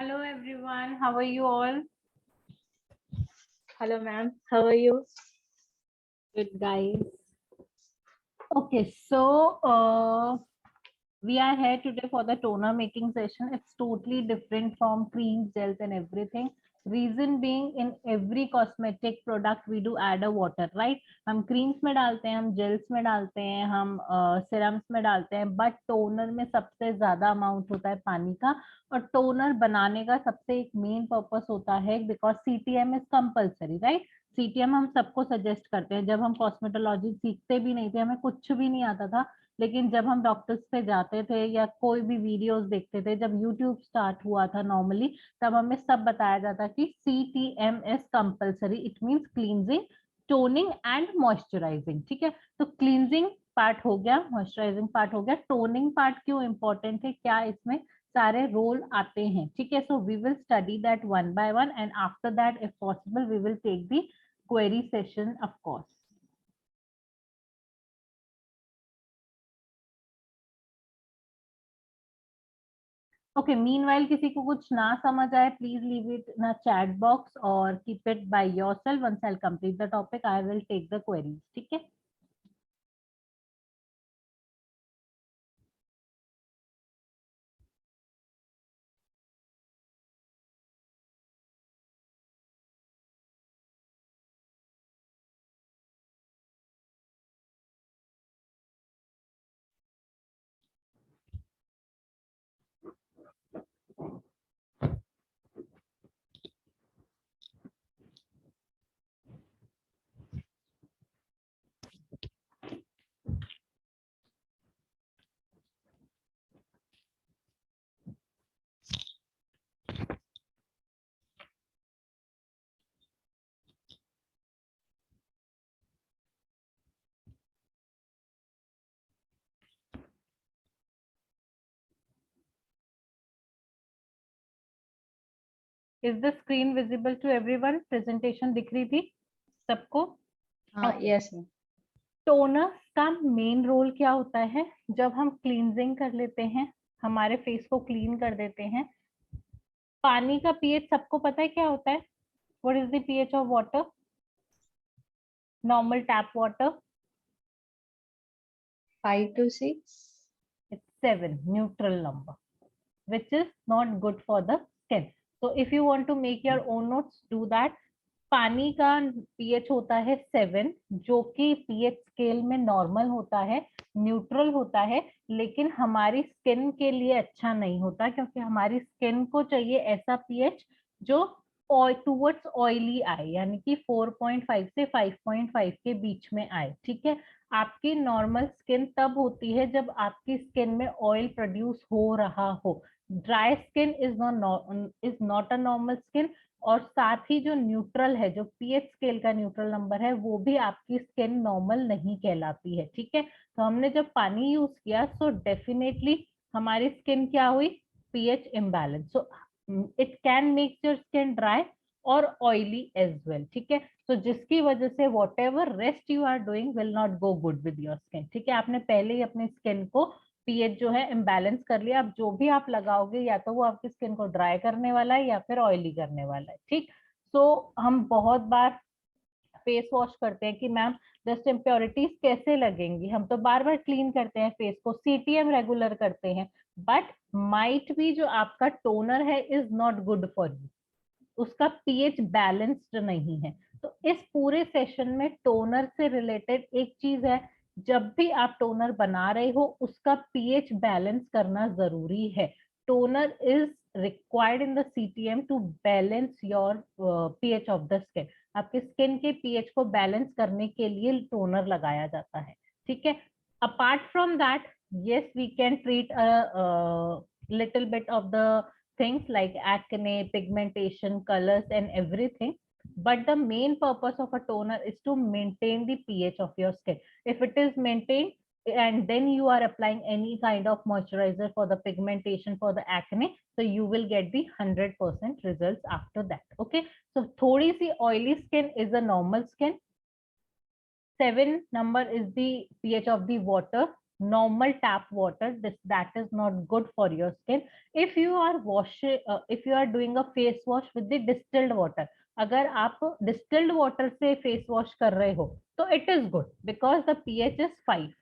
Hello everyone, how are you all? Hello ma'am, how are you? Good guys. Okay, so we are here today for the toner making session. It's totally different from creams, gels and everything. Reason being, in every cosmetic product we do add a water, right? हम creams में डालते हैं, हम gels में डालते हैं, हम serums में डालते हैं, but toner में सबसे ज्यादा amount होता है पानी का. और toner बनाने का सबसे एक main purpose होता है because CTM is compulsory, right? CTM हम सबको सजेस्ट करते हैं. जब हम कॉस्मेटोलॉजी सीखते भी नहीं थे, हमें कुछ भी नहीं आता था, लेकिन जब हम डॉक्टर्स पे जाते थे या कोई भी वीडियोस देखते थे, जब यूट्यूब स्टार्ट हुआ था नॉर्मली, तब हमें सब बताया जाता कि CTM is compulsory. It means cleansing, toning and moisturising. ठीक है, तो क्लींजिंग पार्ट हो गया, मॉइस्चराइजिंग पार्ट हो गया, टोनिंग पार्ट क्यों इंपॉर्टेंट है, क्या इसमें सारे रोल आते हैं. ठीक है, so we will study that one by one and after that if possible we will take the query session of course. Okay, meanwhile किसी को कुछ ना समझ आए, please leave it in a chat box or keep it by yourself. Once I'll complete the topic, I will take the queries. ठीक है. Is the screen visible to everyone? Presentation दिख रही थी सबको? Yes ma'am. टोनर का main role क्या होता है? जब हम क्लींजिंग कर लेते हैं, हमारे फेस को क्लीन कर देते हैं, पानी का पीएच सबको पता है क्या होता है? What is the pH of water? Normal tap water? 5 to 6. It's 7, neutral number, which is not good for the skin. So if you want to make your own notes, do that. पानी का pH होता है 7, जो कि pH scale में normal होता है, neutral होता है, लेकिन हमारी स्किन के लिए अच्छा नहीं होता, क्योंकि हमारी स्किन को चाहिए ऐसा pH जो टूवर्ड्स ऑयली आए, यानी कि 4.5 से 5.5 के बीच में आए. ठीक है, आपकी नॉर्मल स्किन तब होती है जब आपकी स्किन में ऑयल प्रोड्यूस हो रहा हो. Dry skin is not a normal skin. और साथ ही जो न्यूट्रल है, जो पीएच स्केल का न्यूट्रल नंबर है, वो भी आपकी स्किन नॉर्मल नहीं कहलाती है. ठीक है, तो हमने जब पानी यूज किया, सो डेफिनेटली हमारी स्किन क्या हुई? PH imbalance. So it can make your skin dry और ऑयली एज वेल. ठीक है, तो जिसकी वजह से whatever rest you are doing will not go good with your skin. ठीक है, आपने पहले ही अपनी स्किन को पीएच जो है इम्बैलेंस कर लिया. अब जो भी आप लगाओगे, या तो वो आपकी स्किन को ड्राई करने वाला है या फिर ऑयली करने वाला है. ठीक, सो हम बहुत बार फेस वॉश करते हैं कि मैम डस्ट इम्प्योरिटीज कैसे लगेंगी, हम तो बार बार क्लीन करते हैं फेस को, सीटीएम रेगुलर करते हैं, बट माइट भी जो आपका टोनर है is not good for you, उसका पीएच बैलेंस्ड नहीं है. तो इस पूरे सेशन में टोनर से रिलेटेड एक चीज है, जब भी आप टोनर बना रहे हो उसका पीएच बैलेंस करना जरूरी है. Toner is required in the CTM to balance your pH of the skin. आपके स्किन के पीएच को बैलेंस करने के लिए टोनर लगाया जाता है. ठीक है, apart from that, yes, we can treat a little bit of the things like acne, pigmentation, colors and everything, but the main purpose of a toner is to maintain the pH of your skin. If it is maintained and then you are applying any kind of moisturizer for the pigmentation, for the acne, so you will get the 100% results after that. Okay, so थोड़ी सी oily skin is a normal skin. 7 number is the pH of the water. normal tap water, that is not good for your skin. If you are if you are doing a face wash with the distilled water, अगर आप distilled water से face wash कर रहे हो तो it is good because the pH is 5.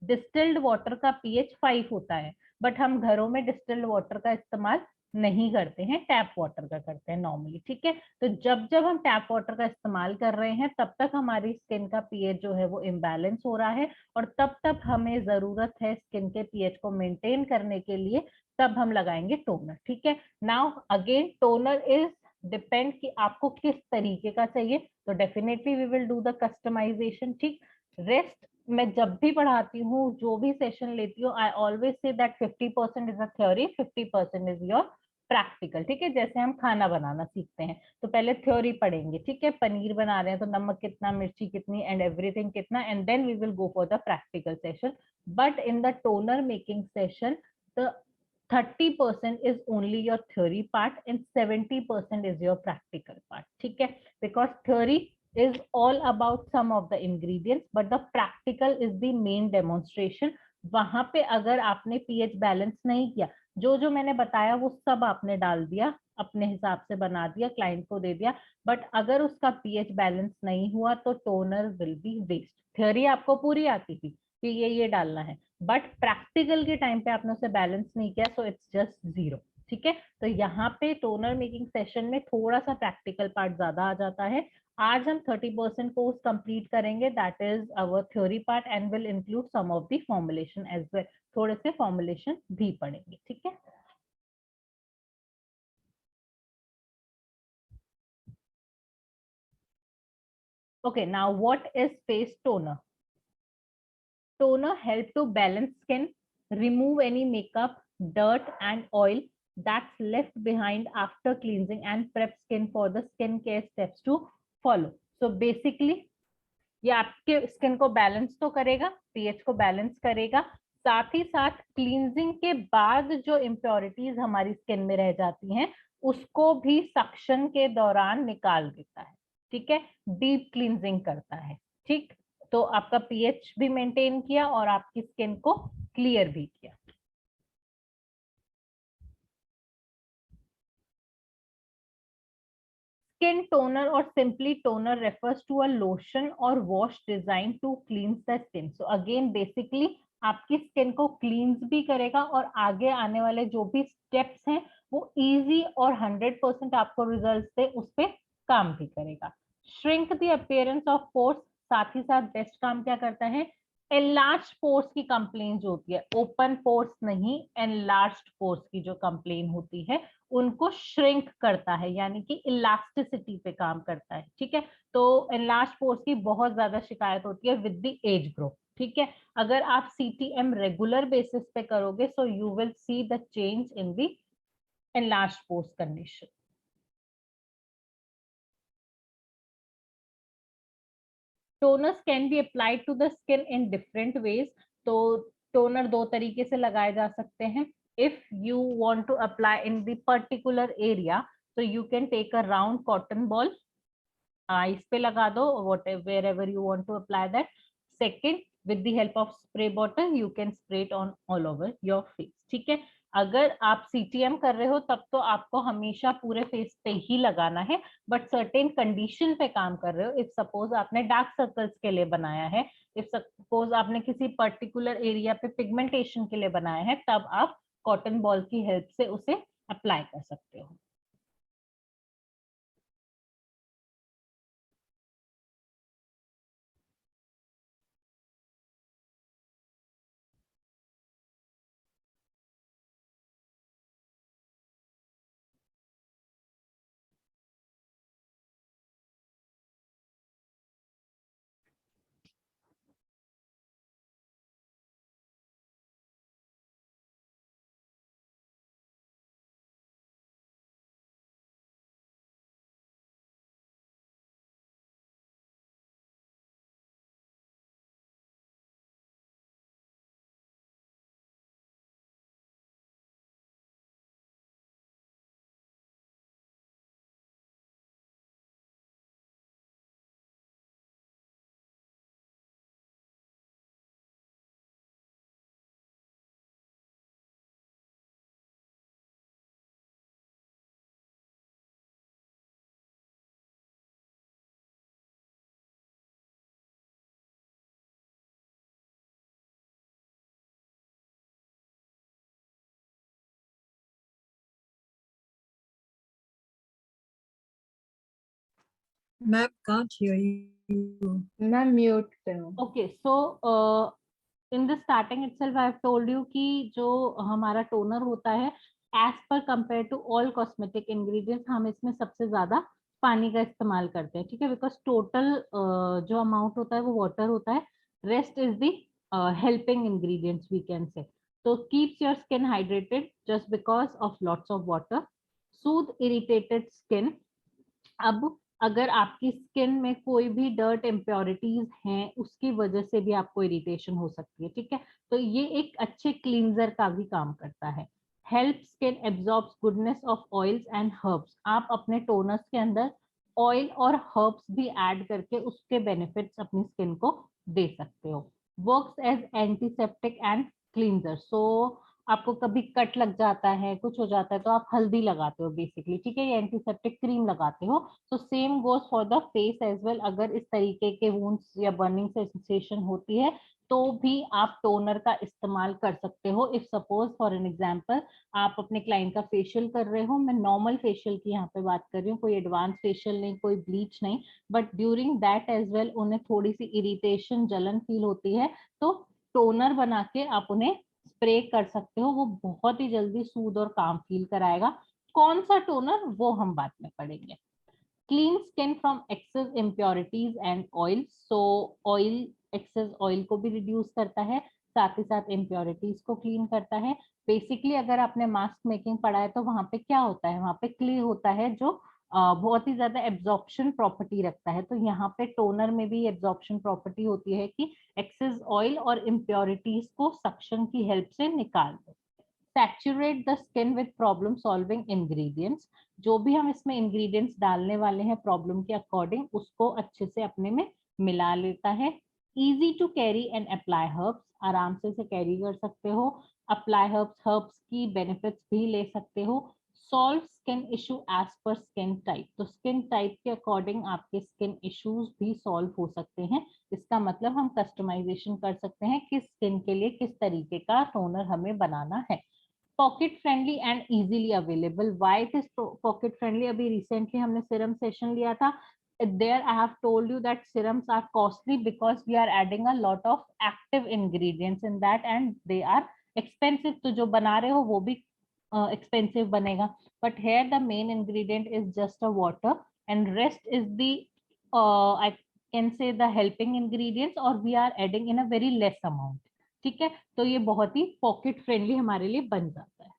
Distilled water का pH 5 होता है, बट हम घरों में डिस्टिल्ड वाटर का इस्तेमाल नहीं करते हैं, टैप वाटर का करते हैं नॉर्मली, ठीक है। तो जब जब हम टैप वाटर का इस्तेमाल कर रहे हैं तब तक हमारी स्किन का पीएच जो है वो इम्बैलेंस हो रहा है, और तब तक हमें जरूरत है स्किन के पीएच को मेंटेन करने के लिए, तब हम लगाएंगे टोनर, ठीक है। Now again toner is depend कि आपको किस तरीके का चाहिए, तो definitely we will do the customisation, ठीक। रेस्ट मैं जब भी पढ़ाती हूँ, जो भी सेशन लेती हूँ, I always say that 50% is a theory, 50% is your practical, ठीक है। जैसे हम खाना बनाना सीखते हैं तो पहले थ्योरी पढ़ेंगे, ठीक है, पनीर बना रहे हैं तो नमक कितना, मिर्ची कितनी एंड एवरीथिंग कितना, and then we will go for the practical session. But in the toner making session the 30% is only your theory part and 70% is your practical part, ठीक है, because theory is all about some of the ingredients but the practical is the main demonstration। वहां पे अगर आपने pH balance नहीं किया, जो जो मैंने बताया वो सब आपने डाल दिया, अपने हिसाब से बना दिया, क्लाइंट को दे दिया, बट अगर उसका pH बैलेंस नहीं हुआ तो toner will be waste. Theory आपको पूरी आती थी कि ये डालना है, बट प्रैक्टिकल के टाइम पे आपने उसे बैलेंस नहीं किया, सो इट्स जस्ट जीरो, ठीक है। तो यहाँ पे टोनर मेकिंग सेशन में थोड़ा सा प्रैक्टिकल पार्ट ज्यादा आ जाता है। आज हम 30% कोर्स कंप्लीट करेंगे, that is our theory part and will include some of the formulation as well, थोड़े से फॉर्मुलेशन भी पढ़ेंगे, ठीक है। Okay, now what is face toner? Toner help to balance skin, remove any makeup, dirt and oil that's left behind after cleansing and prep skin for the skin care steps to follow. So basically ये आपके skin को balance तो करेगा, pH को balance करेगा, साथ ही साथ cleansing के बाद जो इम्प्योरिटीज हमारी स्किन में रह जाती हैं उसको भी सक्शन के दौरान निकाल देता है, ठीक है, डीप क्लींजिंग करता है, ठीक। तो आपका पीएच भी मेंटेन किया और आपकी स्किन को क्लियर भी किया। Skin toner or simply toner refers to a lotion or wash designed to cleanse the skin. So again basically आपकी स्किन को क्लींस भी करेगा और आगे आने वाले जो भी स्टेप्स हैं वो इजी और 100% आपको रिजल्ट दे उस पर काम भी करेगा। Shrink the appearance of pores, साथ ही साथ बेस्ट काम क्या करता है, एनलार्ज पोर्स की कंप्लेन जो होती है, ओपन पोर्स नहीं, एनलार्ज पोर्स की जो कंप्लेन होती है उनको श्रिंक करता है, यानी कि इलास्टिसिटी पे काम करता है, ठीक है। तो एनलार्ज पोर्स की बहुत ज्यादा शिकायत होती है विद द एज ग्रुप, ठीक है। अगर आप सीटीएम रेगुलर बेसिस पे करोगे so you will see the change in the enlarge pores condition. Toners can be applied to the skin in different ways. तो टोनर दो तरीके से लगाए जा सकते हैं। If you want to apply in the particular area तो you can take a round cotton ball, इस पे लगा दो what wherever you want to apply that. Second, with the help of spray bottle you can spray it on all over your face, ठीक है। अगर आप CTM कर रहे हो तब तो आपको हमेशा पूरे फेस पे ही लगाना है, बट सर्टेन कंडीशन पे काम कर रहे हो, इफ सपोज आपने डार्क सर्कल्स के लिए बनाया है, इफ सपोज आपने किसी पर्टिकुलर एरिया पे पिगमेंटेशन के लिए बनाया है, तब आप कॉटन बॉल की हेल्प से उसे अप्लाई कर सकते हो। Ma'am, can't hear you. Ma'am, mute करो. Okay, so in the starting itself I have told you कि जो हमारा टोनर होता है as per compare to all cosmetic ingredients हम इसमें सबसे ज्यादा पानी का इस्तेमाल करते हैं, ठीक है, बिकॉज टोटल जो अमाउंट होता है वो वाटर होता है, rest is the helping ingredients we can say. तो keeps your skin hydrated just because of lots of water, soothe irritated skin. अब अगर आपकी स्किन में कोई भी डर्ट इम्प्योरिटीज हैं उसकी वजह से भी आपको इरिटेशन हो सकती है, ठीक है, तो ये एक अच्छे क्लींजर का भी काम करता है. Help skin absorbs goodness of oils and herbs. आप अपने टोनर्स के अंदर ऑयल और हर्ब्स भी ऐड करके उसके बेनिफिट्स अपनी स्किन को दे सकते हो. Works as antiseptic and cleanser. So आपको कभी कट लग जाता है, कुछ हो जाता है, तो आप हल्दी लगाते हो बेसिकली, ठीक है, ये एंटीसेप्टिक क्रीम लगाते हो. तो same goes for the face as well. अगर इस तरीके के वुंड्स या बर्निंग सेंसेशन होती है तो भी आप टोनर का इस्तेमाल कर सकते हो. If suppose for an example आप अपने क्लाइंट का फेशियल कर रहे हो, मैं नॉर्मल फेशियल की यहाँ पे बात कर रही हूँ, कोई एडवांस फेशियल नहीं, कोई ब्लीच नहीं, but during that as well उन्हें थोड़ी सी इरिटेशन, जलन फील होती है, तो टोनर बना के आप उन्हें स्प्रे कर सकते हो. वो बहुत ही जल्दी सूद और काम फील कराएगा. कौन सा टोनर वो हम बाद में पढ़ेंगे. Clean skin from excess impurities and oil. So oil, excess oil को भी रिड्यूस करता है, साथ ही साथ इम्प्योरिटीज को क्लीन करता है. बेसिकली अगर आपने मास्क मेकिंग पढ़ा है तो वहां पे क्या होता है, वहां पे क्ले होता है जो बहुत ही ज्यादा एब्जॉर्प्शन प्रॉपर्टी रखता है. तो यहाँ पे टोनर में भी एब्जॉर्प्शन प्रॉपर्टी होती है कि एक्सेस ऑयल और इम्प्योरिटीज को सक्शन की हेल्प से निकाल दो. Saturate the skin with problem solving ingredients. जो भी हम इसमें इंग्रेडिएंट्स डालने वाले हैं प्रॉब्लम के अकॉर्डिंग उसको अच्छे से अपने में मिला लेता है. Easy to carry and apply herbs. आराम से इसे कैरी कर सकते हो. अप्लाई हर्ब्स, हर्ब्स की बेनिफिट्स भी ले सकते हो. Solve skin issue as per skin type. तो स्किन टाइप के अकॉर्डिंग आपके स्किन इश्यूज भी सॉल्व हो सकते हैं. इसका मतलब हम कस्टमाइजेशन कर सकते हैं किस स्किन के लिए किस तरीके का टोनर हमें बनाना है. Pocket friendly and easily available. Why it is pocket friendly, अभी रिसेंटली हमने सीरम सेशन लिया था. There I have told you that serums are costly because we are adding a lot of active ingredients in that and they are expensive. तो जो बना रहे हो वो भी expensive बनेगा. But here the main ingredient is just a water and rest is the I can say the helping ingredients or we are adding in a very less amount. ठीक है, तो ये बहुत ही पॉकेट फ्रेंडली हमारे लिए बन जाता है.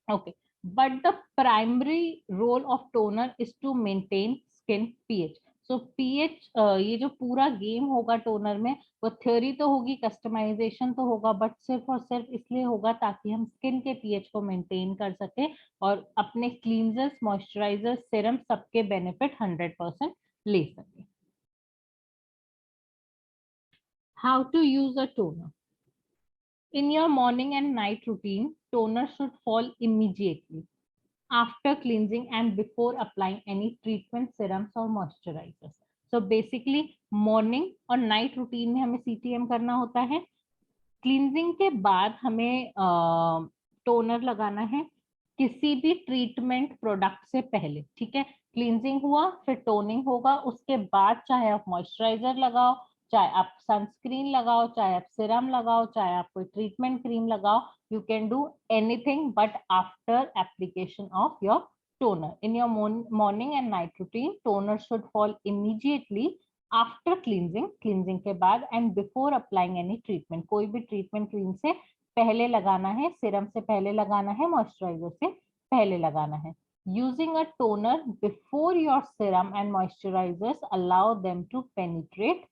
Okay, but the primary role of toner is to maintain skin pH. So pH ये जो पूरा गेम होगा टोनर में, वो थ्योरी तो होगी, कस्टमाइजेशन तो होगा, बट सिर्फ और सिर्फ इसलिए होगा ताकि हम स्किन के पीएच को मेंटेन कर सके और अपने क्लींजर्स, मॉइस्चराइजर्स, सीरम सबके बेनिफिट 100% ले सके. How to use a toner. In your morning and night routine, toner should fall immediately after cleansing and before applying any treatment, serums or moisturizers. So basically morning और night routine में हमें CTM करना होता है. Cleansing के बाद हमें toner लगाना है किसी भी ट्रीटमेंट प्रोडक्ट से पहले, ठीक है. क्लींजिंग हुआ फिर टोनिंग होगा, उसके बाद चाहे आप मॉइस्चराइजर लगाओ, चाहे आप सनस्क्रीन लगाओ, चाहे आप सीरम लगाओ, चाहे आप कोई ट्रीटमेंट क्रीम लगाओ, you can do anything but after application of your toner. In your morning and night routine, toner should fall immediately after cleansing के बाद and before applying any treatment. कोई भी ट्रीटमेंट क्रीम से पहले लगाना है, serum से पहले लगाना है, मॉइस्चराइजर से पहले लगाना है. Using a toner before your serum and moisturizers allow them to penetrate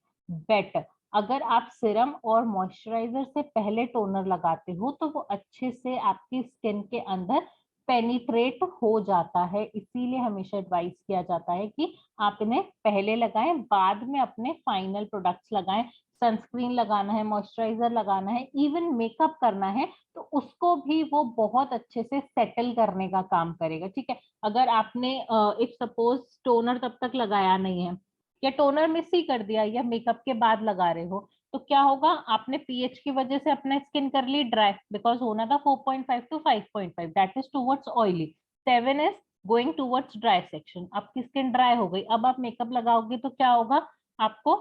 better. अगर आप सीरम और मॉइस्चराइजर से पहले टोनर लगाते हो तो वो अच्छे से आपकी स्किन के अंदर पेनिट्रेट हो जाता है. इसीलिए हमेशा एडवाइस किया जाता है कि आप इन्हें पहले लगाएं, बाद में अपने फाइनल प्रोडक्ट्स लगाएं. सनस्क्रीन लगाना है, मॉइस्चराइजर लगाना है, इवन मेकअप करना है तो उसको भी वो बहुत अच्छे से सेटल करने का काम करेगा, ठीक है. अगर आपने इफ सपोज टोनर तब तक लगाया नहीं है या टोनर मिस ही कर दिया या मेकअप के बाद लगा रहे हो तो क्या होगा, आपने पीएच की वजह से अपना स्किन कर ली ड्राई, बिकॉज होना था 4.5 to 5.5, that is towards oily. 7 is going towards dry section, आपकी स्किन ड्राई हो गई, अब आप मेकअप लगाओगे तो क्या होगा, आपको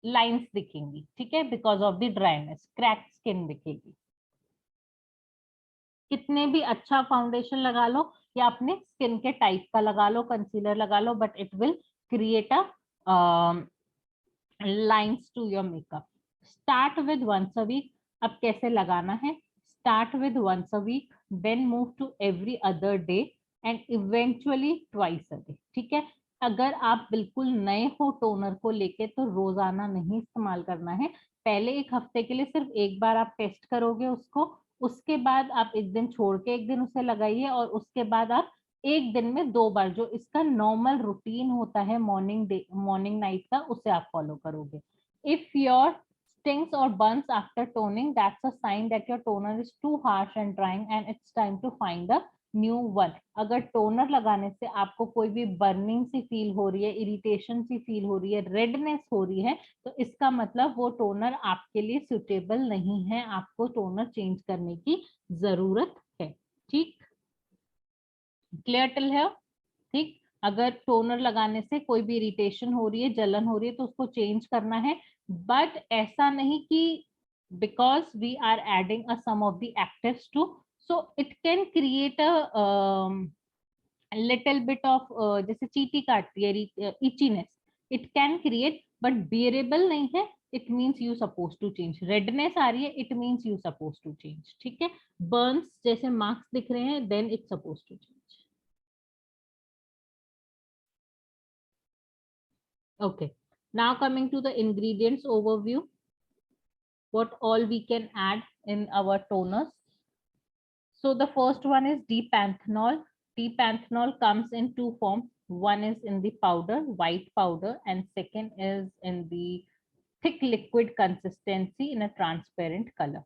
लाइंस दिखेंगी, ठीक है, because of the dryness, crack skin दिखेगी। कितने भी अच्छा फाउंडेशन लगा लो या अपने स्किन के टाइप का लगा लो, कंसीलर लगा लो, but it will create a lines to your makeup. Start with once a week, अब कैसे लगाना है, start with once a week, then move to every other day and eventually twice a day, ठीक है। अगर आप बिल्कुल नए हो टोनर को लेके तो रोजाना नहीं इस्तेमाल करना है, पहले एक हफ्ते के लिए सिर्फ एक बार आप टेस्ट करोगे उसको, उसके बाद आप एक दिन छोड़ के एक दिन उसे लगाइए, और उसके बाद आप एक दिन में 2 बार, जो इसका नॉर्मल रूटीन होता है मॉर्निंग नाइट का, उसे आप फॉलो करोगे। If your stings or burns after toning, that's a sign that your toner is too harsh and drying and it's time to find a new one. अगर toner लगाने से आपको कोई भी बर्निंग सी फील हो रही है, इरिटेशन सी फील हो रही है, रेडनेस हो रही है, तो इसका मतलब वो टोनर आपके लिए सुटेबल नहीं है, आपको टोनर चेंज करने की जरूरत है। ठीक, क्लियर टिल है? ठीक, अगर टोनर लगाने से कोई भी इरिटेशन हो रही है, जलन हो रही है, तो उसको चेंज करना है, बट ऐसा नहीं कि because we are adding a some of the actives too, so it can create a little bit of, जैसे चींटी काटती है, itchiness it can create, but bearable नहीं है, it means you suppose to change. Redness आ रही है, it means you suppose to change, ठीक है। बर्न्स जैसे मार्क्स दिख रहे हैं, then it suppose to change. Okay, now coming to the ingredients overview, what all we can add in our toners. So the first one is D-panthenol. D-panthenol comes in two forms. One is in the powder, white powder, and second is in the thick liquid consistency in a transparent color.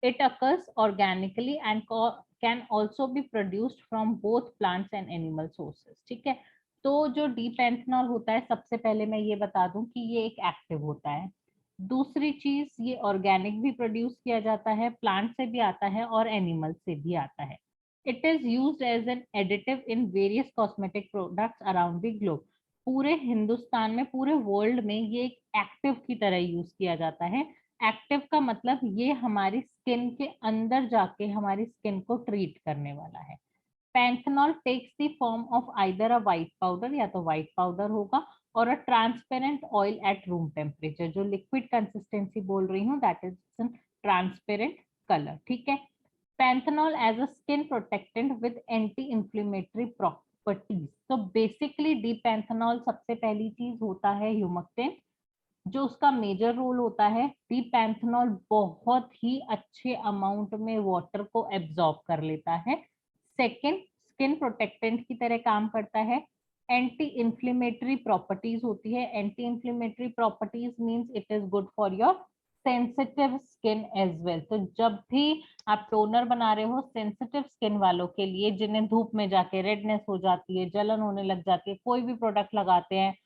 It occurs organically and can also be produced from both plants and animal sources. ठीक है, तो जो डीपेंथेनॉल होता है, सबसे पहले मैं ये बता दूं कि ये एक एक्टिव होता है। दूसरी चीज, ये ऑर्गेनिक भी प्रोड्यूस किया जाता है, प्लांट से भी आता है और एनिमल से भी आता है। It is used as an additive in various cosmetic products around the globe. पूरे हिंदुस्तान में, पूरे वर्ल्ड में ये एक एक्टिव की तरह यूज किया जाता है। एक्टिव का मतलब ये हमारी स्किन के अंदर जाके हमारी स्किन को ट्रीट करने वाला है। Panthenol takes the form of either a white powder, या तो व्हाइट पाउडर होगा, और a transparent oil at room temperature. जो लिक्विड कंसिस्टेंसी बोल रही हूँ, दैट इज ट्रांसपेरेंट कलर, ठीक है। Panthenol as a skin protectant with anti inflammatory properties. तो बेसिकली डीपैंथेनॉल सबसे पहली चीज होता है ह्यूमक्टेंट, जो उसका मेजर रोल होता है। डीपैंथेनॉल बहुत ही अच्छे अमाउंट में वाटर को एब्जॉर्ब कर लेता है। सेकंड, स्किन प्रोटेक्टेंट की तरह काम करता है। एंटी इंफ्लेमेटरी प्रॉपर्टीज होती है। Anti inflammatory properties means it is good for your sensitive skin as well. तो जब भी आप टोनर बना रहे हो सेंसिटिव स्किन वालों के लिए, जिन्हें धूप में जाके रेडनेस हो जाती है, जलन होने लग जाती है, कोई भी प्रोडक्ट लगाते हैं,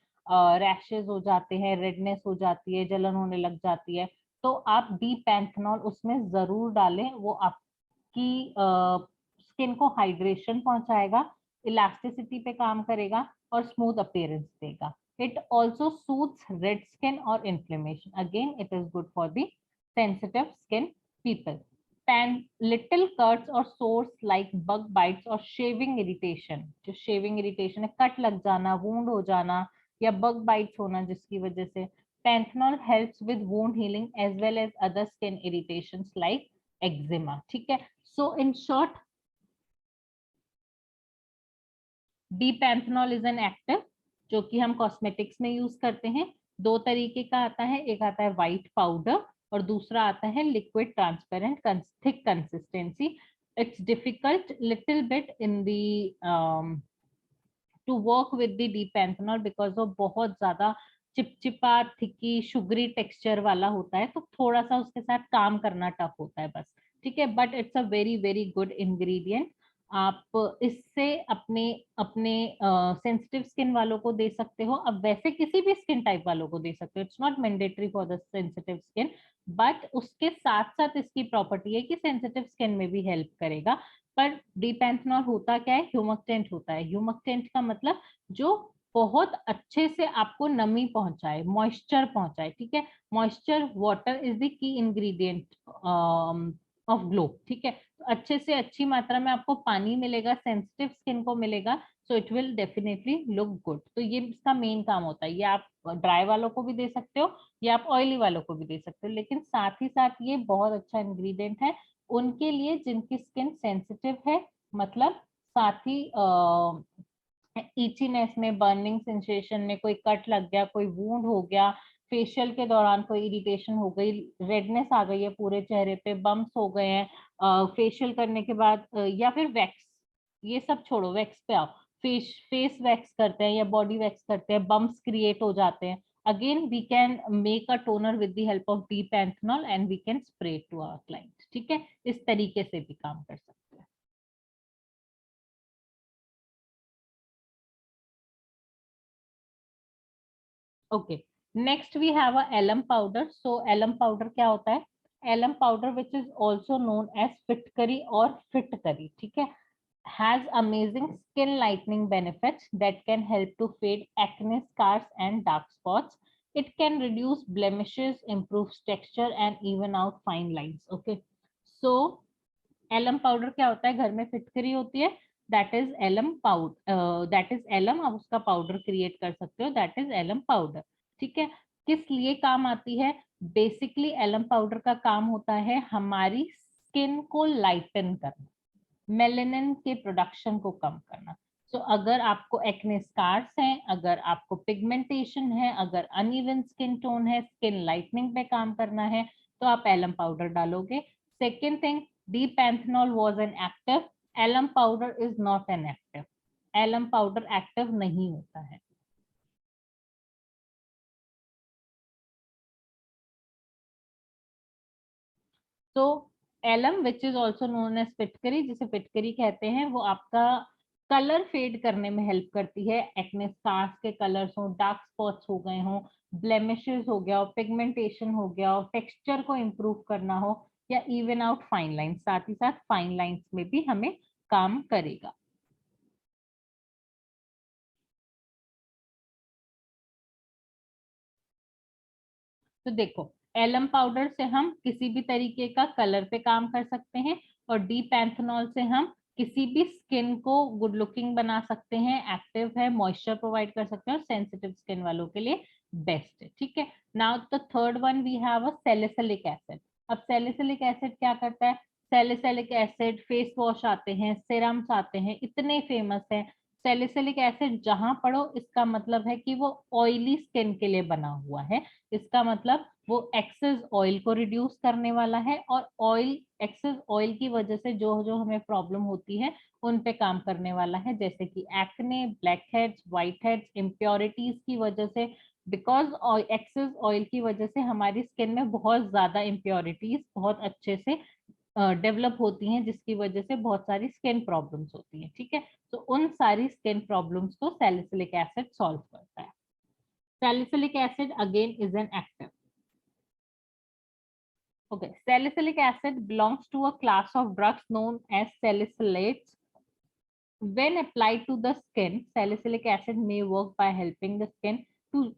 रैशेज हो जाते हैं, रेडनेस हो जाती है, जलन होने लग जाती है, तो आप डीपैंथेनॉल उसमें जरूर डालें। वो आपकी स्किन को हाइड्रेशन पहुंचाएगा, इलास्टिसिटी पे काम करेगा और स्मूथ अपीयरेंस देगा। It also soothes red skin और inflammation. Again it is good for the sensitive skin people. Little cuts और सोर्स लाइक बग बाइट्स और शेविंग इरिटेशन, जो शेविंग इरिटेशन है, कट लग जाना, वूंड हो जाना या बग बाइट्स होना जिसकी वजह से, panthenol helps with wound healing as well as other skin irritations like eczema, ठीक है। So in short, D panthenol is an active जो कि हम कॉस्मेटिक्स में यूज करते हैं। 2 तरीके का आता है, एक आता है व्हाइट पाउडर और दूसरा आता है liquid transparent thick consistency. It's difficult little bit in the to work with the D panthenol because वो बहुत ज्यादा चिपचिपा, थिकी, शुगरी टेक्सचर वाला होता है, तो थोड़ा सा उसके साथ काम करना टफ होता है बस, ठीक है। But it's a very very good ingredient. आप इससे अपने अपने सेंसिटिव स्किन वालों को दे सकते हो। अब वैसे किसी भी स्किन टाइप वालों को दे सकते हो, it's not mandatory for the sensitive skin, but उसके साथ साथ इसकी प्रॉपर्टी है कि सेंसिटिव स्किन में भी हेल्प करेगा। पर डीपेंथनॉल होता क्या है, ह्यूमक्टेंट होता है। ह्यूमक्टेंट का मतलब जो बहुत अच्छे से आपको नमी पहुंचाए, मॉइस्चर पहुंचाए, ठीक है। Moisture, water is the key ingredient of glow, ठीक है। तो अच्छे से अच्छी मात्रा में आपको पानी मिलेगा, सेंसिटिव स्किन को मिलेगा, so it will definitely look good. तो ये इसका मेन काम होता है। ये आप ड्राई वालों को भी दे सकते हो या आप ऑयली वालों को भी दे सकते हो, लेकिन साथ ही साथ ये बहुत अच्छा इंग्रेडिएंट है उनके लिए जिनकी स्किन सेंसिटिव है, मतलब साथ ही इचीनेस में, बर्निंग सेंसेशन में, कोई कट लग गया, कोई वूंड हो गया, फेशियल के दौरान कोई इरिटेशन हो गई, रेडनेस आ गई है पूरे चेहरे पे, बम्स हो गए हैं फेशियल करने के बाद, या फिर वैक्स, ये सब छोड़ो, वैक्स पे आओ, फेस वैक्स करते हैं या बॉडी वैक्स करते हैं, बम्स क्रिएट हो जाते हैं, again we can make a toner with the help of D panthenol and we can spray to our client, ठीक है। इस तरीके से भी काम कर सकते हैं। Okay, next we have a alum powder. So alum powder क्या होता है? Alum powder which is also known as फिटकरी और फिटकरी, ठीक है, has amazing skin lightening benefits that can help to fade acne scars and dark spots. It can reduce blemishes, improves texture and even out fine lines. Okay, so alum powder क्या होता है? घर में फिटकरी होती है, that is alum powder, that is alum, आप उसका पाउडर क्रिएट कर सकते हो, दैट इज एलम पाउडर, ठीक है। किस लिए काम आती है? बेसिकली एलम पाउडर का काम होता है हमारी स्किन को लाइटन करना, मेलेनिन के प्रोडक्शन को कम करना। सो अगर आपको एक्ने स्कार्स हैं, अगर आपको पिगमेंटेशन है, अगर अनइवन स्किन टोन है, स्किन लाइटनिंग पे काम करना है, तो आप एलम पाउडर डालोगे। Second thing, D panthenol was an active, alum powder is not an active, alum powder active नहीं होता है। तो alum which is also known as fitkari, जिसे फिटकरी कहते हैं, वो आपका कलर फेड करने में हेल्प करती है। एक्ने स्कार्स के कलर्स हो, डार्क स्पॉट्स हो गए हो, ब्लेमिशेस हो गया हो, पिगमेंटेशन हो गया हो, टेक्सचर को इम्प्रूव करना हो, या इवन आउट फाइन लाइंस, साथ ही साथ फाइन लाइंस में भी हमें काम करेगा। तो देखो, एलम पाउडर से हम किसी भी तरीके का कलर पे काम कर सकते हैं, और डीपेंथनॉल से हम किसी भी स्किन को गुड लुकिंग बना सकते हैं, एक्टिव है, मॉइस्चर प्रोवाइड कर सकते हैं, और सेंसिटिव स्किन वालों के लिए बेस्ट है, ठीक है। Now the third one we have a salicylic acid. अब सैलिसिलिक एसिड क्या करता है? सैलिसिलिक एसिड, फेस वॉश आते हैं, सिरम्स आते हैं, इतने फेमस हैं। सैलिसिलिक एसिड जहां पढ़ो, इसका मतलब है कि वो ऑयली स्किन के लिए बना हुआ है। इसका मतलब वो एक्सेस ऑयल को रिड्यूस करने वाला है, और ऑयल, एक्सेस ऑयल की वजह से जो जो हमें प्रॉब्लम होती है उन पे काम करने वाला है, जैसे कि acne, black heads, white heads, impurities की वजह से, बिकॉज एक्सेस ऑयल की वजह से हमारी स्किन में बहुत ज्यादा इम्प्योरिटीज बहुत अच्छे से डेवलप होती हैं, जिसकी वजह से बहुत सारी स्किन प्रॉब्लम्स होती हैं, ठीक है। तो उन सारी स्किन प्रॉब्लम्स को सैलिसिलिक एसिड सॉल्व करता है। Salicylic acid again is an active. Okay, salicylic acid belongs to a class of drugs known as salicylates. When applied to the skin, salicylic acid may work by helping the skin to